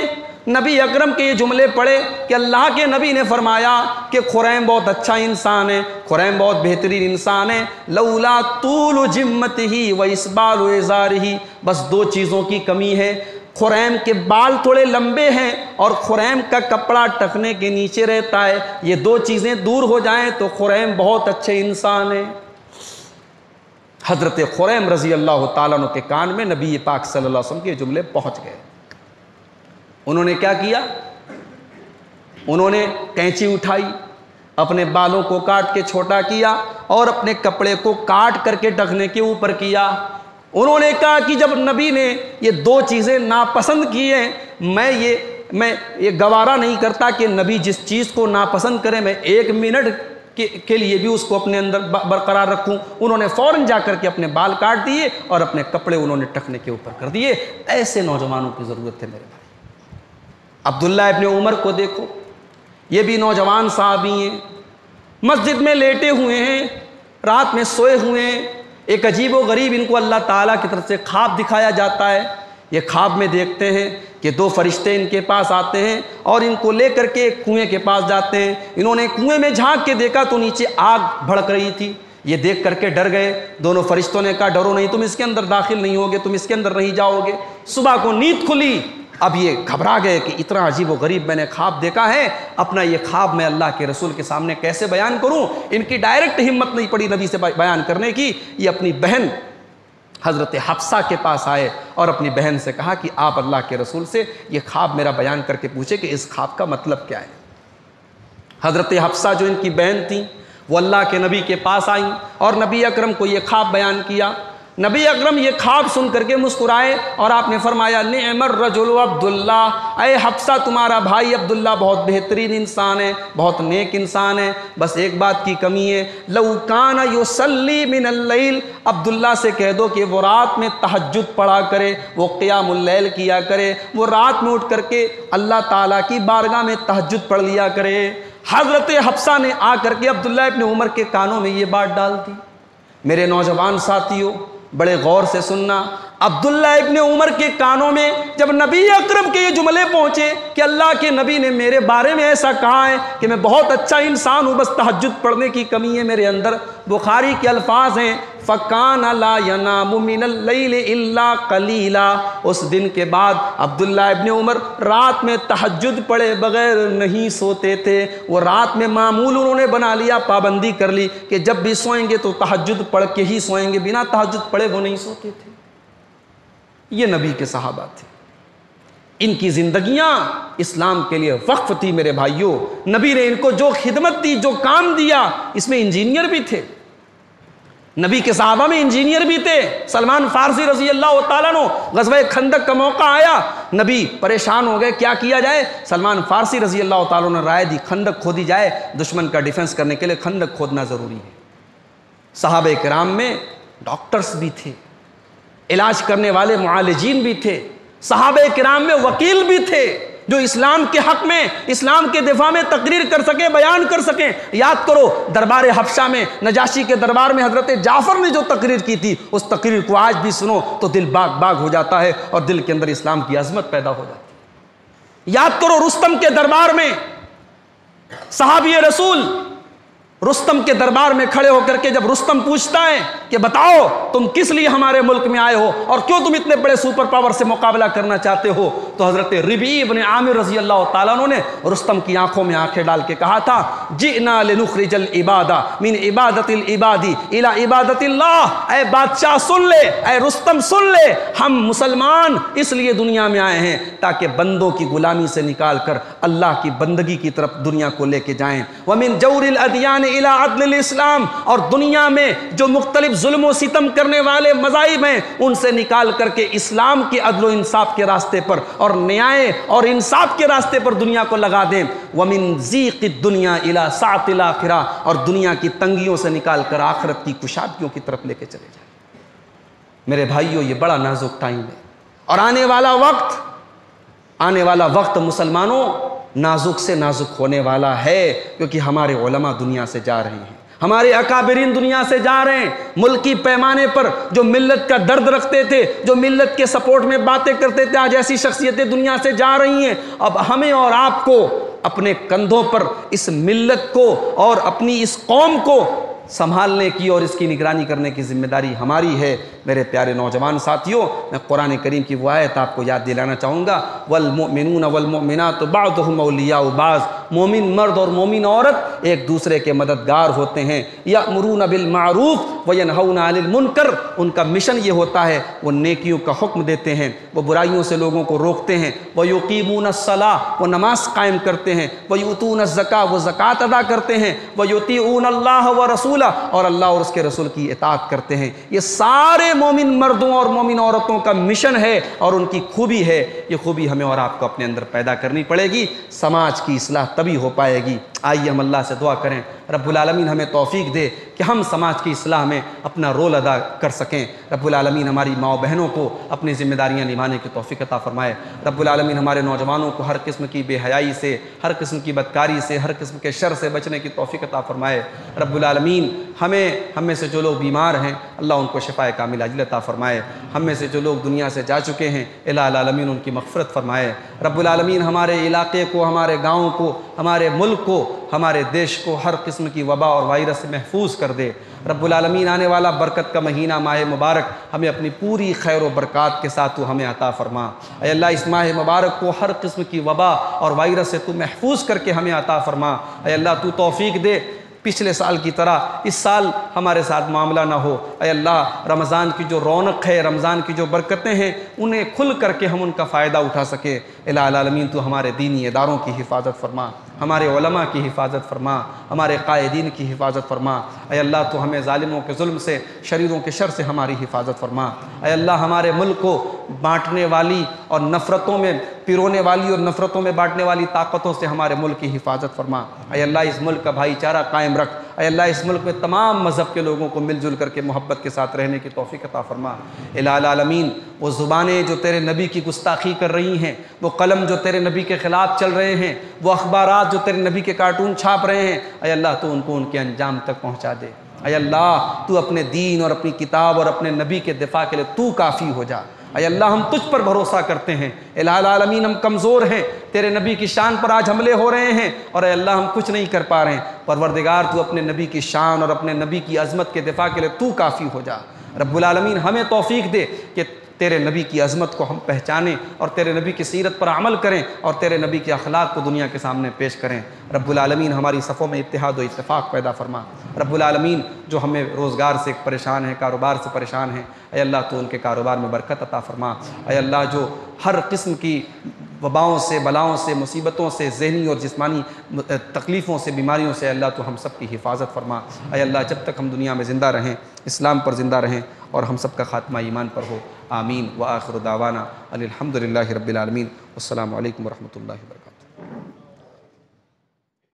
نبی اکرم کے یہ جملے پڑھے کہ اللہ کے نبی نے فرمایا کہ خریم بہت اچھا انسان ہے، خریم بہت بہترین انسان ہے، لولا طول جمتہ و اسبال ازارہ، بس 2 چیزوں کی کمی ہے، خریم کے بال تھوڑے لمبے ہیں اور خریم کا کپڑا ٹکنے کے نیچے رہتا ہے، یہ 2 چیزیں دور ہو جائیں تو خریم بہت اچھے انسان ہے۔ حضرت خریم رضی اللہ تعالیٰ عنہ کے کان میں نبی پاک صلی اللہ علیہ وسلم کے جملے پہنچ گئے۔ انہوں نے کیا کیا؟ انہوں نے کینچی اٹھائی، اپنے بالوں کو کاٹ کے چھوٹا کیا اور اپنے کپڑے کو کاٹ کر کے ٹخنے کے اوپر کیا۔ انہوں نے کہا کہ جب نبی نے یہ 2 چیزیں ناپسند کی ہیں، میں یہ گوارا نہیں کرتا کہ نبی جس چیز کو ناپسند کرے میں 1 منٹ کے لیے بھی اس کو اپنے اندر برقرار رکھوں۔ انہوں نے فوراً جا کر کے اپنے بال کاٹ دیے اور اپنے کپڑے انہوں نے ٹخنے کے اوپر کر دیے۔ ایسے نوجوانوں کی ضرورت ہے میرے بھائی۔ عبداللہ ابن عمر کو دیکھو، یہ بھی نوجوان صحابی ہیں، مسجد میں لیٹے ہوئے ہیں، رات میں سوئے ہوئے ہیں، ایک عجیب و غریب ان کو اللہ تعالیٰ کی طرف سے خواب دکھایا جاتا ہے۔ یہ خواب میں دیکھتے ہیں کہ 2 فرشتے ان کے پاس آتے ہیں اور ان کو لے کر کے ایک کنویں کے پاس جاتے ہیں۔ انہوں نے کنویں میں جھانک کے دیکھا تو نیچے آگ بھڑک رہی تھی، یہ دیکھ کر کے ڈر گئے۔ دونوں فرشتوں نے کہا ڈرو نہیں، تم اس کے اندر داخل نہیں ہوگے، تم اس کے اندر نہیں جاؤ گے۔ صبح کو نیند کھلی اب یہ گھبرا گئے کہ اتنا عجیب و غریب میں نے خواب دیکھا ہے، اپنا یہ خواب میں اللہ کے رسول کے سامنے کیسے بیان کروں؟ ان کی ڈائریکٹ ہمت نہیں پڑی نبی سے بیان کرنے کی۔ یہ اپنی بہن حضرت حفصہ کے پاس آئے اور اپنی بہن سے کہا کہ آپ اللہ کے رسول سے یہ خواب میرا بیان کر کے پوچھے کہ اس خواب کا مطلب کیا ہے۔ حضرت حفصہ جو ان کی بہن تھیں وہ اللہ کے نبی کے پاس آئیں اور نبی اکرم کو یہ خواب بیان کیا۔ نبی اکرم یہ خواب سن کر کے مسکرائے اور آپ نے فرمایا نعم الرجل عبداللہ، اے حفصہ تمہارا بھائی عبداللہ بہت بہترین انسان ہے، بہت نیک انسان ہے، بس ایک بات کی کمی ہے، لو کان یصلی من اللیل، عبداللہ سے کہہ دو کہ وہ رات میں تہجد پڑھا کرے، وہ قیام اللیل کیا کرے، وہ رات میں اٹھ کر کے اللہ تعالیٰ کی بارگاہ میں تہجد پڑھ لیا کرے۔ حضرت حفصہ نے آ کر کے عبداللہ ابن عمر کے کانوں میں یہ بات ڈال دی۔ میرے نوجوان ساتھیوں بڑے غور سے سننا، عبداللہ ابن عمر کے کانوں میں جب نبی اکرم کے یہ جملے پہنچے کہ اللہ کے نبی نے میرے بارے میں ایسا کہا ہے کہ میں بہت اچھا انسان ہوں، بس تہجد پڑھنے کی کمی ہے میرے اندر، بخاری کے الفاظ ہیں فَكَانَ لَا يَنَامُ مِنَ اللَّيْلِ إِلَّا قَلِيلًا، اس دن کے بعد عبداللہ ابن عمر رات میں تہجد پڑھے بغیر نہیں سوتے تھے۔ وہ رات میں معمول انہوں نے بنا لیا، پابندی کر لی کہ جب بھی سوئیں گے تو تہجد پڑھ کے ہی سوئیں گے، بنا تہجد پڑھے وہ نہیں سوتے تھے۔ یہ نبی کے صحابہ تھے، ان کی زندگیاں اسلام کے لیے وقف تھی۔ میرے بھائیوں، نبی نے ان کو جو خدمت دی، جو کام دیا، اس میں انجینئر بھی تھے۔ نبی کے صحابہ میں انجینئر بھی تھے۔ سلمان فارسی رضی اللہ تعالیٰ عنہ، غزوہ خندق کا موقع آیا، نبی پریشان ہو گئے کیا کیا جائے۔ سلمان فارسی رضی اللہ تعالیٰ نے رائے دی خندق کھودی جائے، دشمن کا ڈیفنس کرنے کے لیے خندق کھودنا ضروری ہے۔ صحابہ کرام میں ڈاکٹرز بھی تھے، علاج کرنے والے معالجین بھی تھے، صحابہ کرام میں وکیل بھی تھے جو اسلام کے حق میں، اسلام کے دفاع میں تقریر کر سکیں، بیان کر سکیں۔ یاد کرو دربار حبشہ میں، نجاشی کے دربار میں حضرت جعفر نے جو تقریر کی تھی، اس تقریر کو آج بھی سنو تو دل باغ باغ ہو جاتا ہے اور دل کے اندر اسلام کی عظمت پیدا ہو جاتی ہے۔ یاد کرو رستم کے دربار میں صحابی رسول رستم کے دربار میں کھڑے ہو کر کے جب رستم پوچھتا ہے کہ بتاؤ تم کس لیے ہمارے ملک میں آئے ہو اور کیوں تم اتنے بڑے سپر پاور سے مقابلہ کرنا چاہتے ہو، تو حضرت ربیع ابن عامر رضی اللہ تعالیٰ عنہ نے رستم کی آنکھوں میں آنکھیں ڈال کے کہا تھا جئنا لنخرج العباد من عبادت العباد الى عبادت اللہ۔ اے بادشاہ سن لے، اے رستم سن لے، ہم مسلمان اس لیے دنیا میں آئے ہیں تاکہ بندوں کی غلامی سے نکال کر اللہ کی بندگی کی طرف دنیا کو لے کے جائیں۔ ومن جور الادیان الى عدل الاسلام، اور دنیا میں جو مختلف ظلم و ستم کرنے والے مذاہب ہیں ان سے نکال کر کے اسلام کے عدل و انصاف کے راستے پر اور نیائے اور انصاف کے راستے پر دنیا کو لگا دیں۔ ومن ضیق الدنیا الى سعۃ الاخرہ، اور دنیا کی تنگیوں سے نکال کر آخرت کی کشادگیوں کی طرف لے کے چلے جائیں۔ میرے بھائیوں یہ بڑا نازک ٹائم ہے اور آنے والا وقت مسلمانوں نازک سے نازک ہونے والا ہے، کیونکہ ہمارے علماء دنیا سے جا رہے ہیں، ہمارے اکابرین دنیا سے جا رہے ہیں۔ ملکی پیمانے پر جو ملت کا درد رکھتے تھے، جو ملت کے سپورٹ میں باتیں کرتے تھے، آج ایسی شخصیتیں دنیا سے جا رہی ہیں۔ اب ہمیں اور آپ کو اپنے کندھوں پر اس ملت کو اور اپنی اس قوم کو سنبھالنے کی اور اس کی نگرانی کرنے کی ذمہ داری ہماری ہے۔ میرے پیارے نوجوان ساتھیوں، میں قرآن کریم کی وہ آیت آپ کو یاد دلانا چاہوں گا، والمؤمنون والمؤمنات بعضهم اولیاء بعض، مومن مرد اور مومن عورت ایک دوسرے کے مددگار ہوتے ہیں۔ یأمرون بالمعروف وینہون عن المنکر، ان کا مشن یہ ہوتا ہے وہ نیکیوں کا حکم دیتے ہیں، وہ برائیوں سے لوگوں کو روکتے ہیں۔ ویقیمون الصلاۃ، وہ نماز قائم کرتے ہیں۔ ویؤتون الزکاۃ، وہ زکوٰۃ ادا کرتے ہیں۔ ویطیعون اللہ ورسولہ، اور اللہ اور اس کے رسول کی اطاعت کرتے ہیں۔ یہ سارے مومن مردوں اور مومن عورتوں کا مشن ہے اور ان کی خوبی ہے۔ یہ خوبی ہمیں اور آپ کو اپنے اندر پیدا کرنی پڑے گی، سماج کی اصلاح تبھی ہو پائے گی۔ آئیے ہم اللہ سے دعا کریں رب العالمین ہمیں توفیق دے کہ ہم سماج کی اصلاح میں اپنا رول ادا کر سکیں۔ رب العالمین ہماری ماؤں بہنوں کو اپنی ذمہ داریاں نبھانے کی توفیق عطا فرمائے۔ رب العالمین ہمارے نوجوانوں کو ہر قسم کی بے حیائی سے، ہر قسم کی بدکاری سے، ہر قسم کے شر سے بچنے کی توفیق عطا فرمائے۔ رب العالمین ہم میں سے جو لوگ بیمار ہیں اللہ ان کو شفائے کامل عاجل عطا فرمائے۔ ہم میں سے جو لوگ دنیا سے جا چکے ہیں الہ العالمین ان کی مغفرت فرمائے۔ رب العالمین ہمارے علاقے کو، ہمارے گاؤں کو ہمارے ملک کو، ہمارے دیش کو ہر قسم کی وبا اور وائرس سے محفوظ کر دے۔ رب العالمین آنے والا برکت کا مہینہ ماہ مبارک ہمیں اپنی پوری خیر و برکات کے ساتھ تو ہمیں عطا فرما۔ اے اللہ اس ماہ مبارک کو ہر قسم کی وبا اور وائرس سے تو محفوظ کر کے ہمیں عطا فرما۔ اے اللہ تو توفیق دے پچھلے سال کی طرح اس سال ہمارے ساتھ معاملہ نہ ہو۔ اے اللہ رمضان کی جو رونق ہے، رمضان کی جو برکتیں ہیں، انہیں کھل کر کے ہم ان کا فائدہ اٹھا سکے۔ الہ العالمین تو ہمارے دینی اداروں کی حفاظت فرما، ہمارے علماء کی حفاظت فرما، ہمارے قائدین کی حفاظت فرما۔ اے اللہ تو ہمیں ظالموں کے ظلم سے، شریروں کے شر سے ہماری حفاظت فرما۔ اے اللہ ہمارے ملک کو بانٹنے والی اور نفرتوں میں پیرونے والی اور نفرتوں میں بانٹنے والی طاقتوں سے ہمارے ملک کی حفاظت فرما۔ اے اللہ اس ملک کا بھائی چارہ قائم رکھ۔ اے اللہ اس ملک میں تمام مذہب کے لوگوں کو مل جل کر کے محبت کے ساتھ رہنے کی توفیق عطا فرما۔ الہ العالمین وہ زبانیں جو تیرے نبی کی گستاخی کر رہی ہیں، وہ قلم جو تیرے نبی کے خلاف چل رہے ہیں، وہ اخبارات جو تیرے نبی کے کارٹون چھاپ رہے ہیں، اے اللہ تو ان کو ان کے انجام تک پہنچا دے۔ اے اللہ تو اپنے دین اور اپنی کتاب اور اپنے نبی کے دفاع کے لیے تو کافی ہو جا۔ اے اللہ ہم تجھ پر بھروسہ کرتے ہیں۔ الہ العالمین ہم کمزور ہیں، تیرے نبی کی شان پر آج حملے ہو رہے ہیں اور اے اللہ ہم کچھ نہیں کر پا رہے ہیں۔ پروردگار تو اپنے نبی کی شان اور اپنے نبی کی عظمت کے دفاع کے لیے تو کافی ہو جا۔ رب العالمین ہمیں توفیق دے کہ تیرے نبی کی عظمت کو ہم پہچانیں اور تیرے نبی کی سیرت پر عمل کریں اور تیرے نبی کے اخلاق کو دنیا کے سامنے پیش کریں۔ رب العالمین ہماری صفوں میں اتحاد و اتفاق پیدا فرما۔ رب العالمین جو ہمیں روزگار سے پریشان ہیں، کاروبار سے پریشان ہیں، اے اللہ تو ان کے کاروبار میں برکت عطا فرما۔ اے اللہ جو ہر قسم کی وباؤں سے، بلاؤں سے، مصیبتوں سے، ذہنی اور جسمانی تکلیفوں سے، بیماریوں سے، اللہ تو ہم سب کی حفاظت فرما۔ اے اللہ جب تک ہم دنیا میں زندہ رہیں، اسلام پر زندہ رہیں اور ہم سب کا خاتمہ ایمان پر ہو۔ آمین وآخر دعوانا الحمد للہ رب العالمین۔ السلام علیکم ورحمۃ اللہ وبرکاتہ۔